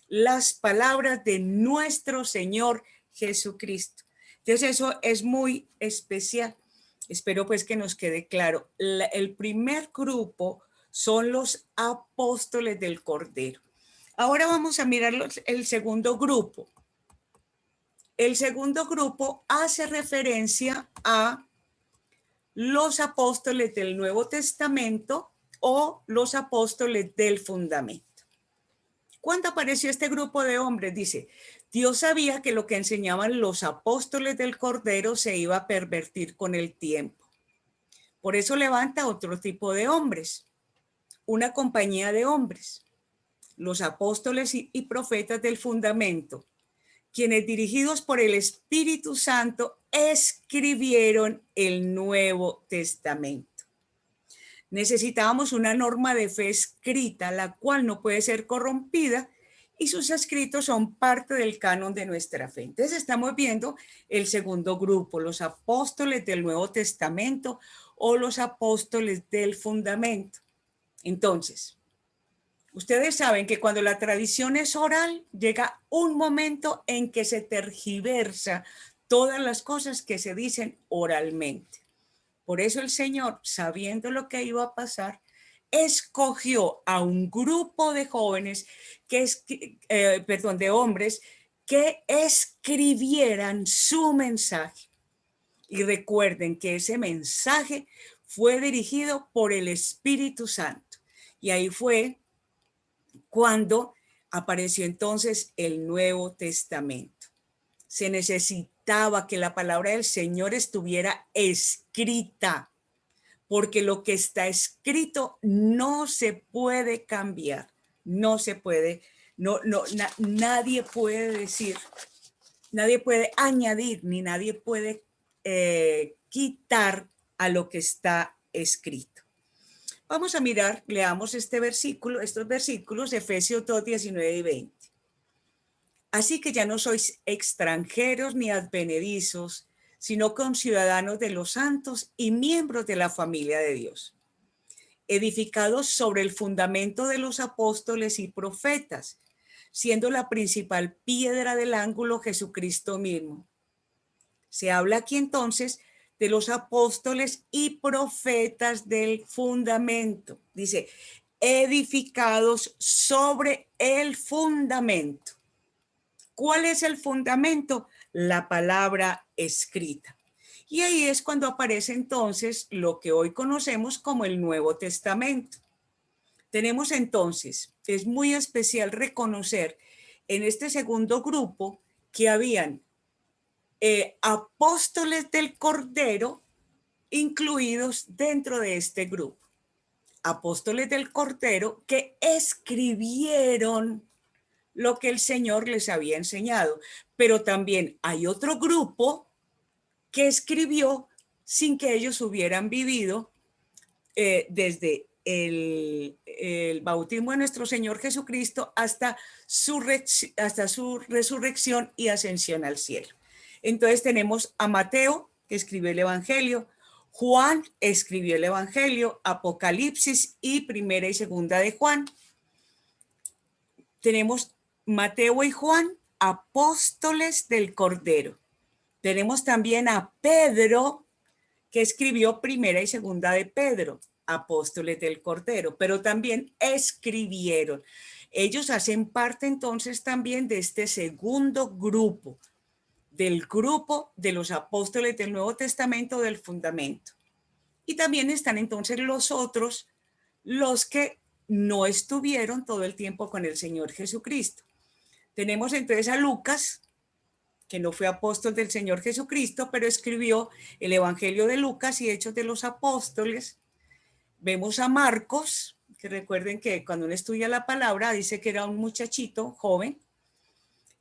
las palabras de nuestro Señor Jesucristo. Entonces eso es muy especial. Espero pues que nos quede claro. El primer grupo son los apóstoles del Cordero. Ahora vamos a mirar el segundo grupo. El segundo grupo hace referencia a los apóstoles del Nuevo Testamento o los apóstoles del fundamento. ¿Cuándo apareció este grupo de hombres? Dice, Dios sabía que lo que enseñaban los apóstoles del Cordero se iba a pervertir con el tiempo. Por eso levanta otro tipo de hombres, una compañía de hombres, los apóstoles y profetas del fundamento, quienes dirigidos por el Espíritu Santo escribieron el Nuevo Testamento. Necesitábamos una norma de fe escrita, la cual no puede ser corrompida, y sus escritos son parte del canon de nuestra fe. Entonces estamos viendo el segundo grupo, los apóstoles del Nuevo Testamento o los apóstoles del fundamento. Entonces, ustedes saben que cuando la tradición es oral, llega un momento en que se tergiversa todas las cosas que se dicen oralmente. Por eso el Señor, sabiendo lo que iba a pasar, escogió a un grupo de jóvenes, de hombres, que escribieran su mensaje. Y recuerden que ese mensaje fue dirigido por el Espíritu Santo. Y ahí fue cuando apareció entonces el Nuevo Testamento. Se necesitaba que la palabra del Señor estuviera escrita, porque lo que está escrito no se puede cambiar, no se puede, nadie puede decir, nadie puede añadir, ni nadie puede quitar a lo que está escrito. Vamos a mirar, leamos estos versículos, Efesios 2, 19 y 20. Así que ya no sois extranjeros ni advenedizos, sino conciudadanos de los santos y miembros de la familia de Dios, edificados sobre el fundamento de los apóstoles y profetas, siendo la principal piedra del ángulo Jesucristo mismo. Se habla aquí entonces de los apóstoles y profetas del fundamento. Dice, edificados sobre el fundamento. ¿Cuál es el fundamento? La palabra escrita. Y ahí es cuando aparece entonces lo que hoy conocemos como el Nuevo Testamento. Tenemos entonces, es muy especial reconocer en este segundo grupo que habían apóstoles del Cordero incluidos dentro de este grupo. Apóstoles del Cordero que escribieron lo que el Señor les había enseñado. Pero también hay otro grupo que escribió sin que ellos hubieran vivido desde el bautismo de nuestro Señor Jesucristo hasta su resurrección y ascensión al cielo. Entonces tenemos a Mateo, que escribió el Evangelio, Juan escribió el Evangelio, Apocalipsis y Primera y Segunda de Juan. Tenemos Mateo y Juan, apóstoles del Cordero. Tenemos también a Pedro, que escribió Primera y Segunda de Pedro, apóstoles del Cordero, pero también escribieron. Ellos hacen parte entonces también de este segundo grupo, del grupo de los apóstoles del Nuevo Testamento del fundamento. Y también están entonces los otros, los que no estuvieron todo el tiempo con el Señor Jesucristo. Tenemos entonces a Lucas, que no fue apóstol del Señor Jesucristo, pero escribió el Evangelio de Lucas y Hechos de los Apóstoles. Vemos a Marcos, que recuerden que cuando uno estudia la palabra dice que era un muchachito joven.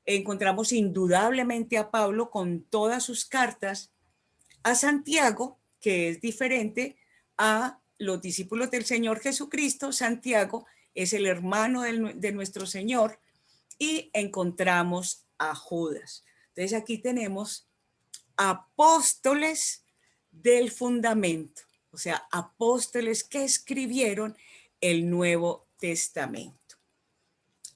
Encontramos indudablemente a Pablo con todas sus cartas, a Santiago, que es diferente a los discípulos del Señor Jesucristo. Santiago es el hermano de nuestro Señor, y encontramos a Judas. Entonces aquí tenemos apóstoles del fundamento, o sea, apóstoles que escribieron el Nuevo Testamento.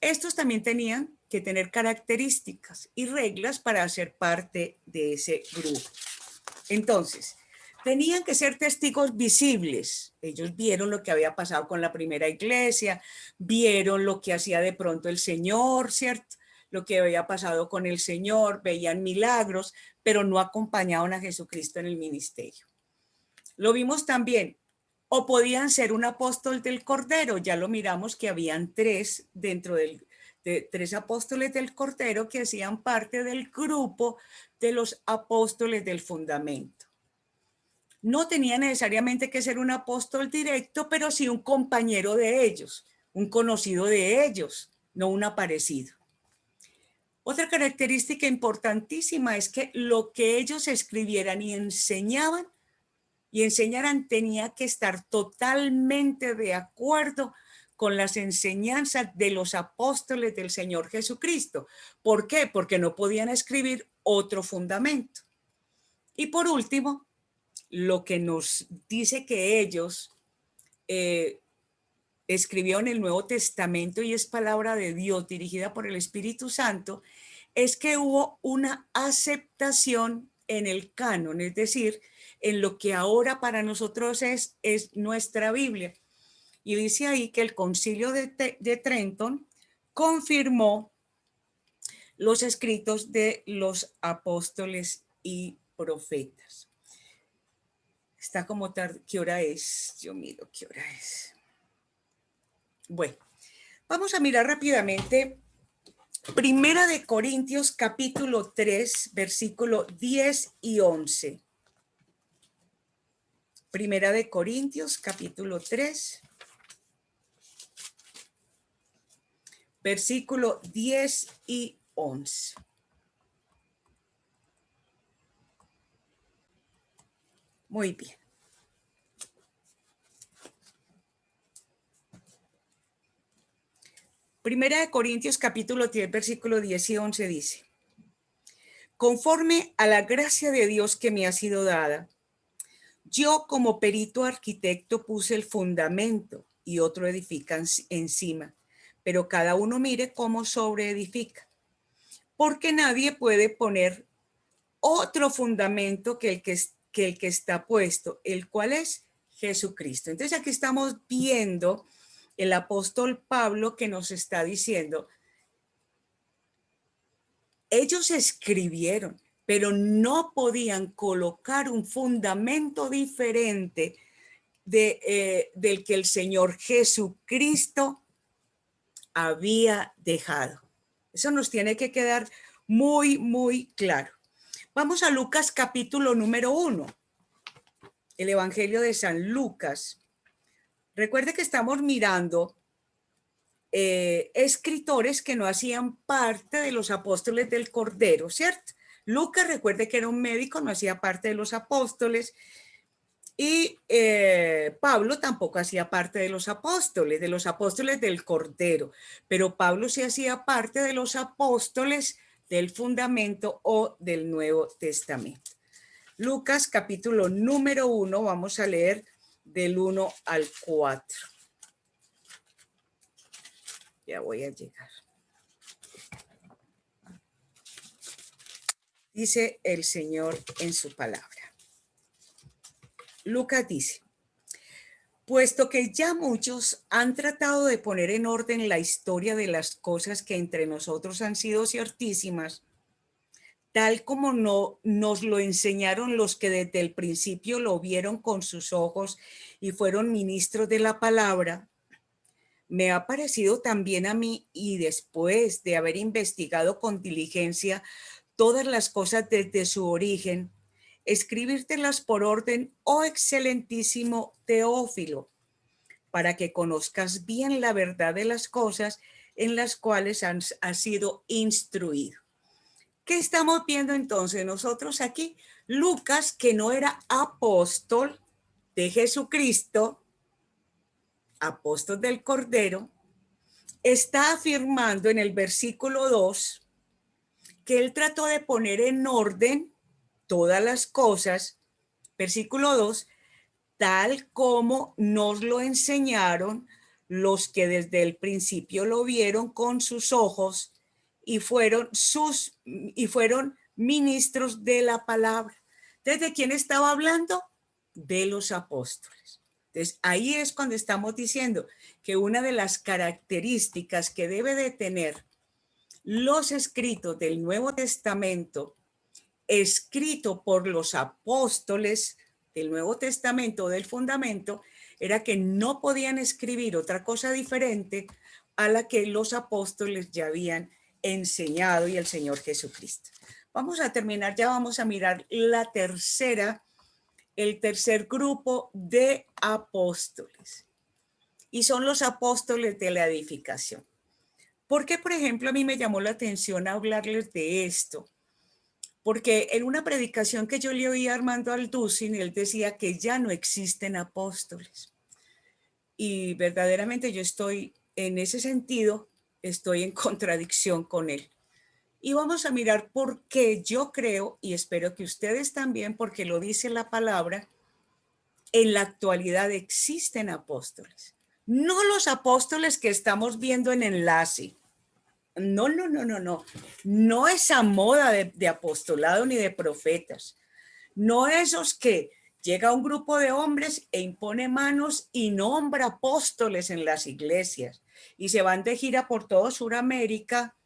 Estos también tenían que tener características y reglas para ser parte de ese grupo. Entonces, tenían que ser testigos visibles. Ellos vieron lo que había pasado con la primera iglesia, vieron lo que hacía de pronto el Señor, ¿cierto? Lo que había pasado con el Señor, veían milagros, pero no acompañaban a Jesucristo en el ministerio. Lo vimos también, o podían ser un apóstol del Cordero. Ya lo miramos que habían tres dentro de tres apóstoles del Cordero que hacían parte del grupo de los apóstoles del fundamento. No tenía necesariamente que ser un apóstol directo, pero sí un compañero de ellos, un conocido de ellos, no un aparecido. Otra característica importantísima es que lo que ellos escribieran y enseñaran tenía que estar totalmente de acuerdo con las enseñanzas de los apóstoles del Señor Jesucristo. ¿Por qué? Porque no podían escribir otro fundamento. Y por último, lo que nos dice que ellos escribieron el Nuevo Testamento y es palabra de Dios dirigida por el Espíritu Santo, es que hubo una aceptación en el canon, es decir, en lo que ahora para nosotros es nuestra Biblia. Y dice ahí que el Concilio de Trenton confirmó los escritos de los apóstoles y profetas. Está como tarde. ¿Qué hora es? Yo miro qué hora es. Bueno, vamos a mirar rápidamente Primera de Corintios capítulo 3, versículo 10 y 11. Primera de Corintios capítulo 3, versículo 10 y 11. Muy bien. Primera de Corintios capítulo 10, versículo 10 y 11 dice: conforme a la gracia de Dios que me ha sido dada, yo como perito arquitecto puse el fundamento y otro edifica encima, pero cada uno mire cómo sobreedifica, porque nadie puede poner otro fundamento que el que está puesto, el cual es Jesucristo. Entonces aquí estamos viendo el apóstol Pablo que nos está diciendo, ellos escribieron, pero no podían colocar un fundamento diferente del que el Señor Jesucristo había dejado. Eso nos tiene que quedar muy, muy claro. Vamos a Lucas capítulo número 1, el Evangelio de San Lucas. Recuerde que estamos mirando escritores que no hacían parte de los apóstoles del Cordero, ¿cierto? Lucas, recuerde que era un médico, no hacía parte de los apóstoles, y Pablo tampoco hacía parte de los apóstoles del Cordero, pero Pablo sí hacía parte de los apóstoles del fundamento o del Nuevo Testamento. Lucas capítulo número 1, vamos a leer del 1 al 4. Ya voy a llegar. Dice el Señor en su palabra. Lucas dice: puesto que ya muchos han tratado de poner en orden la historia de las cosas que entre nosotros han sido ciertísimas, tal como nos lo enseñaron los que desde el principio lo vieron con sus ojos y fueron ministros de la palabra, me ha parecido también a mí, y después de haber investigado con diligencia todas las cosas desde su origen, escribírtelas por orden, oh excelentísimo Teófilo, para que conozcas bien la verdad de las cosas en las cuales has sido instruido. ¿Qué estamos viendo entonces nosotros aquí? Lucas, que no era apóstol de Jesucristo, apóstol del Cordero, está afirmando en el versículo 2 que él trató de poner en orden todas las cosas, versículo 2, tal como nos lo enseñaron los que desde el principio lo vieron con sus ojos y fueron ministros de la palabra. ¿Desde quién estaba hablando? De los apóstoles. Entonces, ahí es cuando estamos diciendo que una de las características que debe de tener los escritos del Nuevo Testamento, escrito por los apóstoles del Nuevo Testamento, del fundamento, era que no podían escribir otra cosa diferente a la que los apóstoles ya habían enseñado y el Señor Jesucristo. Vamos a terminar, ya vamos a mirar el tercer grupo de apóstoles. Y son los apóstoles de la edificación. ¿Por qué, por ejemplo, a mí me llamó la atención hablarles de esto? Porque en una predicación que yo le oí a Armando Alducin, él decía que ya no existen apóstoles. Y verdaderamente yo estoy, en ese sentido, estoy en contradicción con él. Y vamos a mirar por qué yo creo, y espero que ustedes también, porque lo dice la palabra, en la actualidad existen apóstoles. No los apóstoles que estamos viendo en Enlace. No. No esa moda de apostolado ni de profetas. No esos que llega un grupo de hombres e impone manos y nombra apóstoles en las iglesias y se van de gira por toda Sudamérica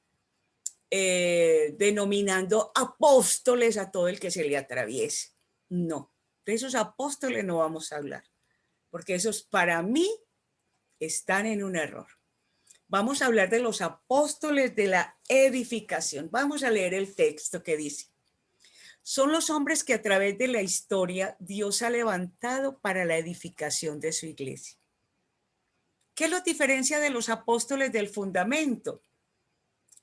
denominando apóstoles a todo el que se le atraviese. No, de esos apóstoles no vamos a hablar, porque esos para mí están en un error. Vamos a hablar de los apóstoles de la edificación. Vamos a leer el texto que dice: son los hombres que a través de la historia Dios ha levantado para la edificación de su iglesia. ¿Qué los diferencia de los apóstoles del fundamento?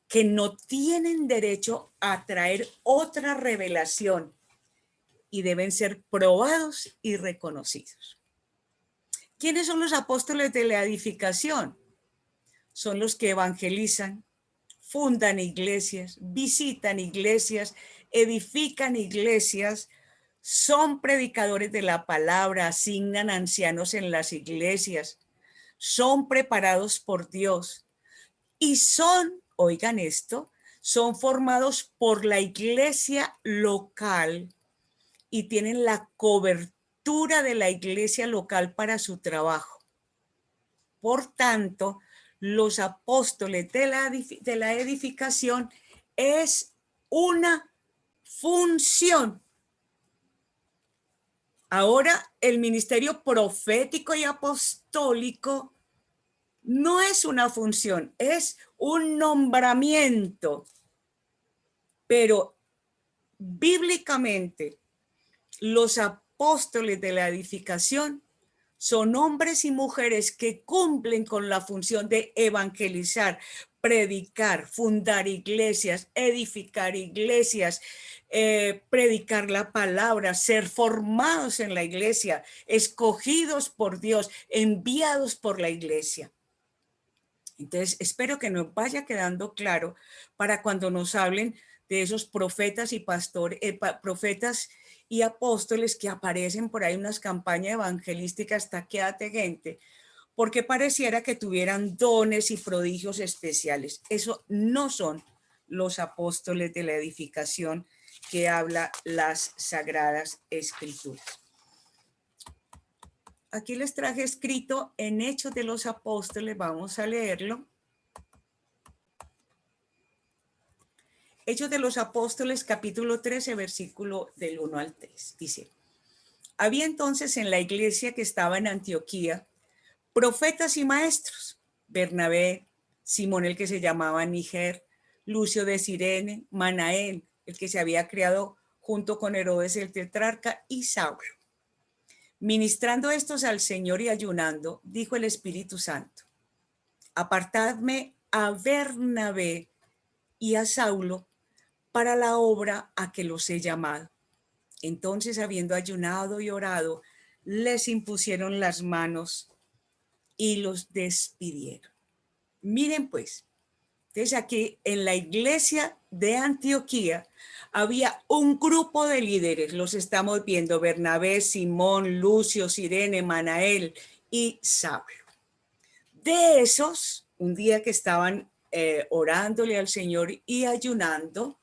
Que no tienen derecho a traer otra revelación y deben ser probados y reconocidos. ¿Quiénes son los apóstoles de la edificación? Son los que evangelizan, fundan iglesias, visitan iglesias, edifican iglesias, son predicadores de la palabra, asignan ancianos en las iglesias, son preparados por Dios y son, oigan esto, son formados por la iglesia local y tienen la cobertura de la iglesia local para su trabajo. Por tanto, los apóstoles de la edificación es una función. Ahora, el ministerio profético y apostólico no es una función, es un nombramiento. Pero bíblicamente, los apóstoles de la edificación son hombres y mujeres que cumplen con la función de evangelizar, predicar, fundar iglesias, edificar iglesias, predicar la palabra, ser formados en la iglesia, escogidos por Dios, enviados por la iglesia. Entonces, espero que nos vaya quedando claro para cuando nos hablen de esos profetas y pastores, profetas y apóstoles que aparecen por ahí en unas campañas evangelísticas, taquéate gente, porque pareciera que tuvieran dones y prodigios especiales. Eso no son los apóstoles de la edificación que habla las Sagradas Escrituras. Aquí les traje escrito en Hechos de los Apóstoles, vamos a leerlo. Hechos de los Apóstoles, capítulo 13, versículo del 1 al 3. Dice, había entonces en la iglesia que estaba en Antioquía profetas y maestros, Bernabé, Simón el que se llamaba Níger, Lucio de Cirene, Manaén, el que se había criado junto con Herodes el tetrarca, y Saulo. Ministrando estos al Señor y ayunando, dijo el Espíritu Santo, apartadme a Bernabé y a Saulo para la obra a que los he llamado. Entonces, habiendo ayunado y orado, les impusieron las manos y los despidieron. Miren pues, entonces aquí en la iglesia de Antioquía había un grupo de líderes, los estamos viendo, Bernabé, Simón, Lucio, Cirene, Manael y Saulo. De esos, un día que estaban orándole al Señor y ayunando,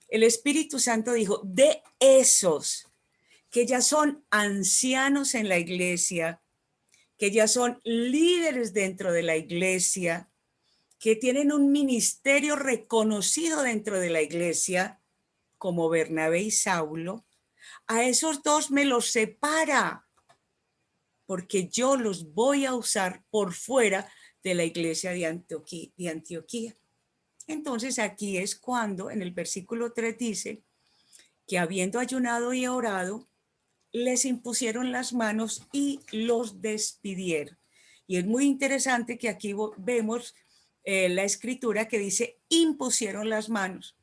el Espíritu Santo dijo, de esos que ya son ancianos en la iglesia, que ya son líderes dentro de la iglesia, que tienen un ministerio reconocido dentro de la iglesia, como Bernabé y Saulo, a esos dos me los separa, porque yo los voy a usar por fuera de la iglesia de Antioquía. Entonces aquí es cuando en el versículo 3 dice que habiendo ayunado y orado, les impusieron las manos y los despidieron. Y es muy interesante que aquí vemos la escritura que dice impusieron las manos.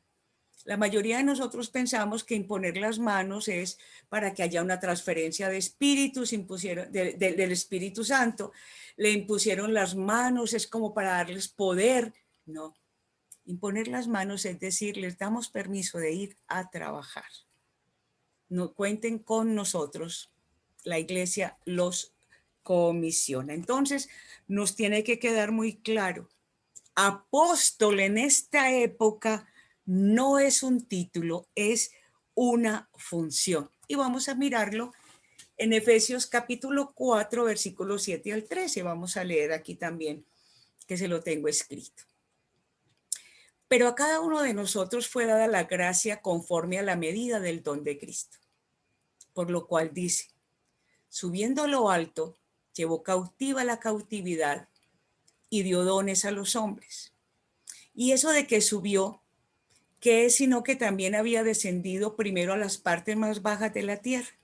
La mayoría de nosotros pensamos que imponer las manos es para que haya una transferencia de espíritus, del Espíritu Santo. Le impusieron las manos, es como para darles poder. No, imponer las manos es decir, les damos permiso de ir a trabajar. No cuenten con nosotros, la iglesia los comisiona. Entonces, nos tiene que quedar muy claro, apóstol en esta época no es un título, es una función. Y vamos a mirarlo en Efesios capítulo 4, versículos 7 al 13. Vamos a leer aquí también, que se lo tengo escrito. Pero a cada uno de nosotros fue dada la gracia conforme a la medida del don de Cristo. Por lo cual dice, subiendo a lo alto, llevó cautiva la cautividad y dio dones a los hombres. Y eso de que subió, ¿qué es sino que también había descendido primero a las partes más bajas de la tierra?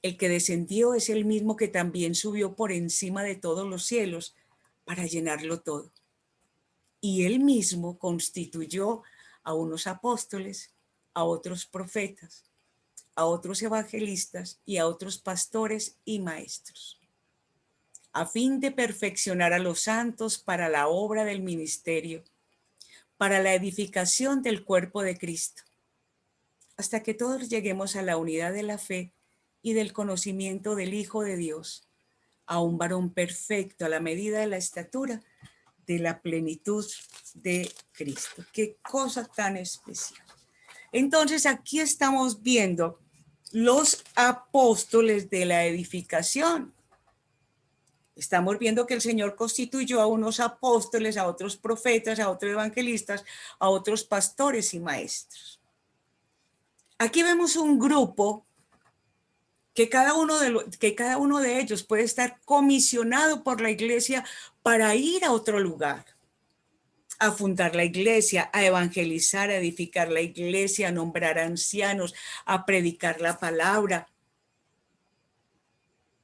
El que descendió es el mismo que también subió por encima de todos los cielos para llenarlo todo. Y él mismo constituyó a unos apóstoles, a otros profetas, a otros evangelistas y a otros pastores y maestros, a fin de perfeccionar a los santos para la obra del ministerio, para la edificación del cuerpo de Cristo, hasta que todos lleguemos a la unidad de la fe y del conocimiento del Hijo de Dios, a un varón perfecto a la medida de la estatura de la plenitud de Cristo. Qué cosa tan especial. Entonces aquí estamos viendo los apóstoles de la edificación. Estamos viendo que el Señor constituyó a unos apóstoles, a otros profetas, a otros evangelistas, a otros pastores y maestros. Aquí vemos un grupo que cada uno de ellos puede estar comisionado por la iglesia para ir a otro lugar. a fundar la iglesia, a evangelizar, a edificar la iglesia, a nombrar ancianos, a predicar la palabra.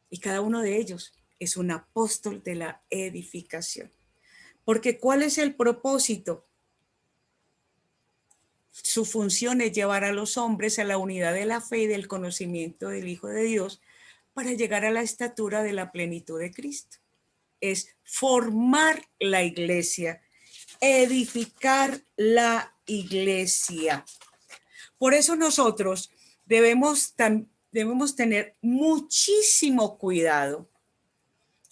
Y cada uno de ellos es un apóstol de la edificación. Porque ¿cuál es el propósito? Su función es llevar a los hombres a la unidad de la fe y del conocimiento del Hijo de Dios para llegar a la estatura de la plenitud de Cristo. Es formar la iglesia, edificar la iglesia. Por eso nosotros debemos tener muchísimo cuidado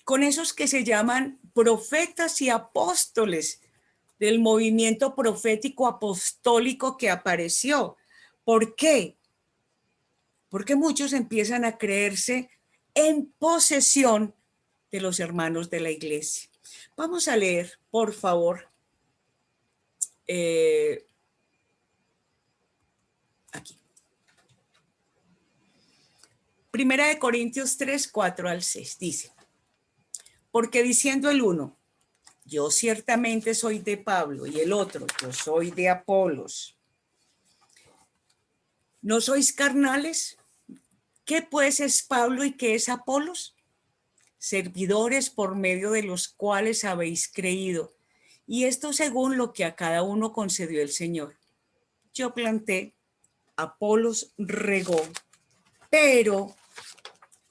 con esos que se llaman profetas y apóstoles del movimiento profético apostólico que apareció. ¿Por qué? Porque muchos empiezan a creerse en posesión de los hermanos de la iglesia. Vamos a leer, por favor, aquí. Primera de Corintios 3, 4 al 6, dice: porque diciendo el uno, yo ciertamente soy de Pablo, y el otro, yo soy de Apolos, ¿no sois carnales? ¿Qué pues es Pablo y qué es Apolos? Servidores por medio de los cuales habéis creído, y esto según lo que a cada uno concedió el Señor. Yo planté, Apolos regó, pero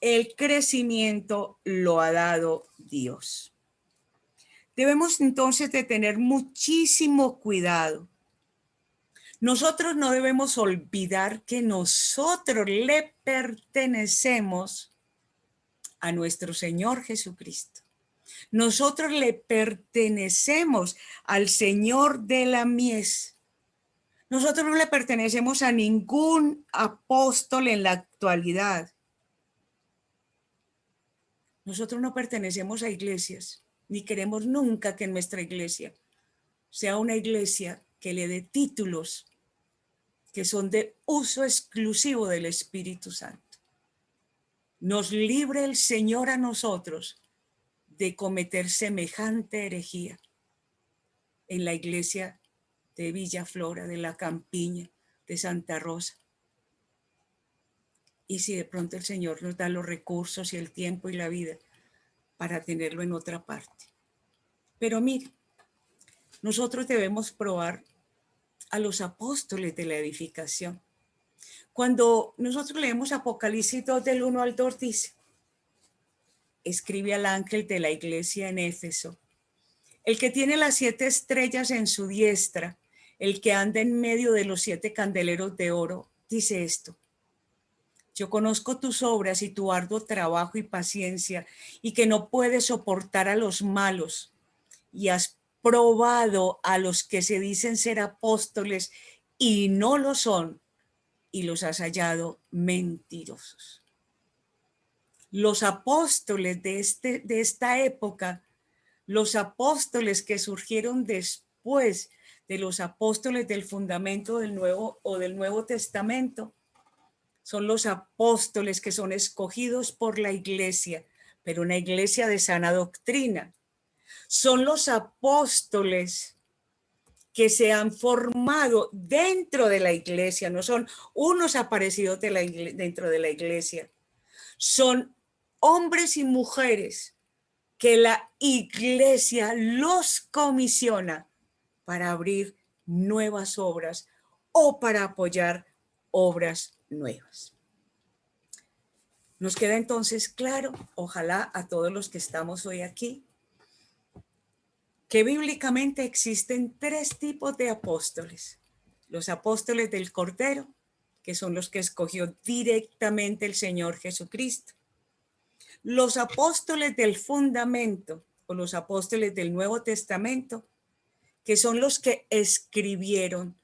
el crecimiento lo ha dado Dios. Debemos entonces de tener muchísimo cuidado. Nosotros no debemos olvidar que nosotros le pertenecemos a nuestro Señor Jesucristo. Nosotros le pertenecemos al Señor de la mies. Nosotros no le pertenecemos a ningún apóstol en la actualidad. Nosotros no pertenecemos a iglesias, ni queremos nunca que nuestra iglesia sea una iglesia que le dé títulos que son de uso exclusivo del Espíritu Santo. Nos libre el Señor a nosotros de cometer semejante herejía en la iglesia de Villa Flora, de la Campiña, de Santa Rosa. Y si de pronto el Señor nos da los recursos y el tiempo y la vida para tenerlo en otra parte. Pero mire, nosotros debemos probar a los apóstoles de la edificación. Cuando nosotros leemos Apocalipsis 2 del 1 al 2 dice: escribe al ángel de la iglesia en Éfeso, el que tiene las 7 estrellas en su diestra, el que anda en medio de los 7 candeleros de oro, dice esto: yo conozco tus obras y tu arduo trabajo y paciencia, y que no puedes soportar a los malos, y has probado a los que se dicen ser apóstoles y no lo son, y los has hallado mentirosos. Los apóstoles de esta época, los apóstoles que surgieron después de los apóstoles del fundamento del Nuevo Testamento, son los apóstoles que son escogidos por la iglesia, pero una iglesia de sana doctrina. Son los apóstoles que se han formado dentro de la iglesia, no son unos aparecidos dentro de la iglesia. Son hombres y mujeres que la iglesia los comisiona para abrir nuevas obras o para apoyar obras nuevas. Nos queda entonces claro, ojalá a todos los que estamos hoy aquí, que bíblicamente existen 3 tipos de apóstoles. Los apóstoles del Cordero, que son los que escogió directamente el Señor Jesucristo. Los apóstoles del fundamento o los apóstoles del Nuevo Testamento, que son los que escribieron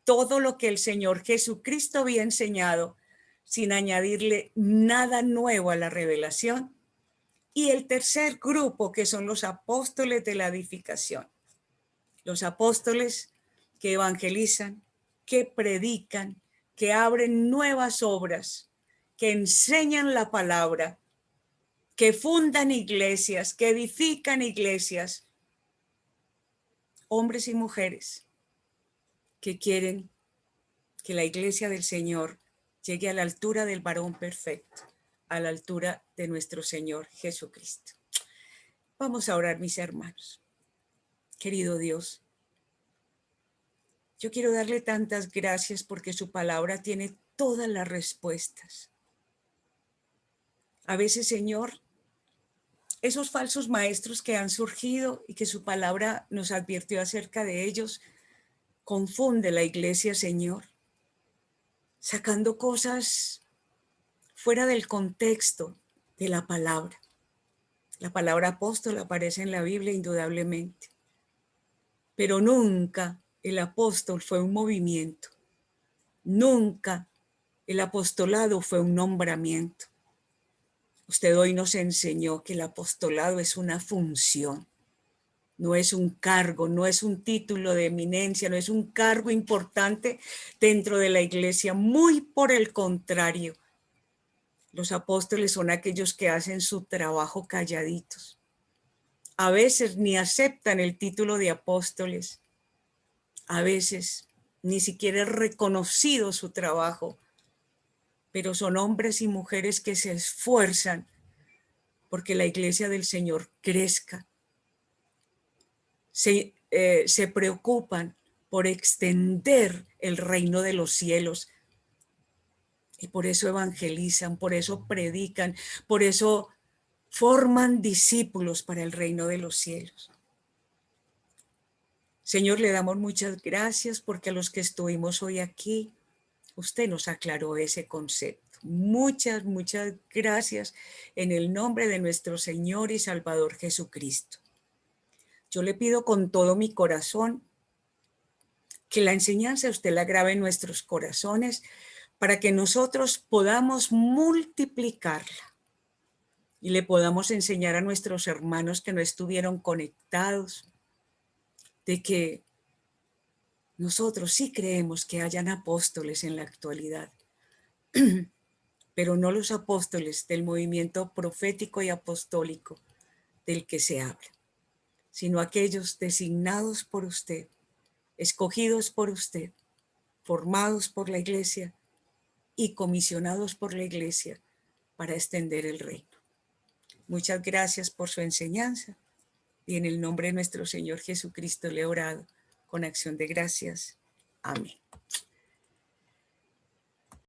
todo lo que el Señor Jesucristo había enseñado sin añadirle nada nuevo a la revelación. Y el tercer grupo, que son los apóstoles de la edificación. Los apóstoles que evangelizan, que predican, que abren nuevas obras, que enseñan la palabra, que fundan iglesias, que edifican iglesias, hombres y mujeres que quieren que la iglesia del Señor llegue a la altura del varón perfecto, a la altura de nuestro Señor Jesucristo. Vamos a orar, mis hermanos. Querido Dios, yo quiero darle tantas gracias porque su palabra tiene todas las respuestas. A veces, Señor, esos falsos maestros que han surgido y que su palabra nos advirtió acerca de ellos, confunde la iglesia, Señor, sacando cosas fuera del contexto de la palabra. La palabra apóstol aparece en la Biblia indudablemente, pero nunca el apóstol fue un movimiento, nunca el apostolado fue un nombramiento. Usted hoy nos enseñó que el apostolado es una función, no es un cargo, no es un título de eminencia, no es un cargo importante dentro de la iglesia. Muy por el contrario, los apóstoles son aquellos que hacen su trabajo calladitos. A veces ni aceptan el título de apóstoles, a veces ni siquiera es reconocido su trabajo, pero son hombres y mujeres que se esfuerzan porque la iglesia del Señor crezca. Se preocupan por extender el reino de los cielos y por eso evangelizan, por eso predican, por eso forman discípulos para el reino de los cielos. Señor, le damos muchas gracias porque a los que estuvimos hoy aquí, usted nos aclaró ese concepto. Muchas, muchas gracias en el nombre de nuestro Señor y Salvador Jesucristo. Yo le pido con todo mi corazón que la enseñanza usted la grabe en nuestros corazones para que nosotros podamos multiplicarla y le podamos enseñar a nuestros hermanos que no estuvieron conectados de que nosotros sí creemos que hayan apóstoles en la actualidad, pero no los apóstoles del movimiento profético y apostólico del que se habla, sino aquellos designados por usted, escogidos por usted, formados por la iglesia y comisionados por la iglesia para extender el reino. Muchas gracias por su enseñanza y en el nombre de nuestro Señor Jesucristo le he orado con acción de gracias. Amén.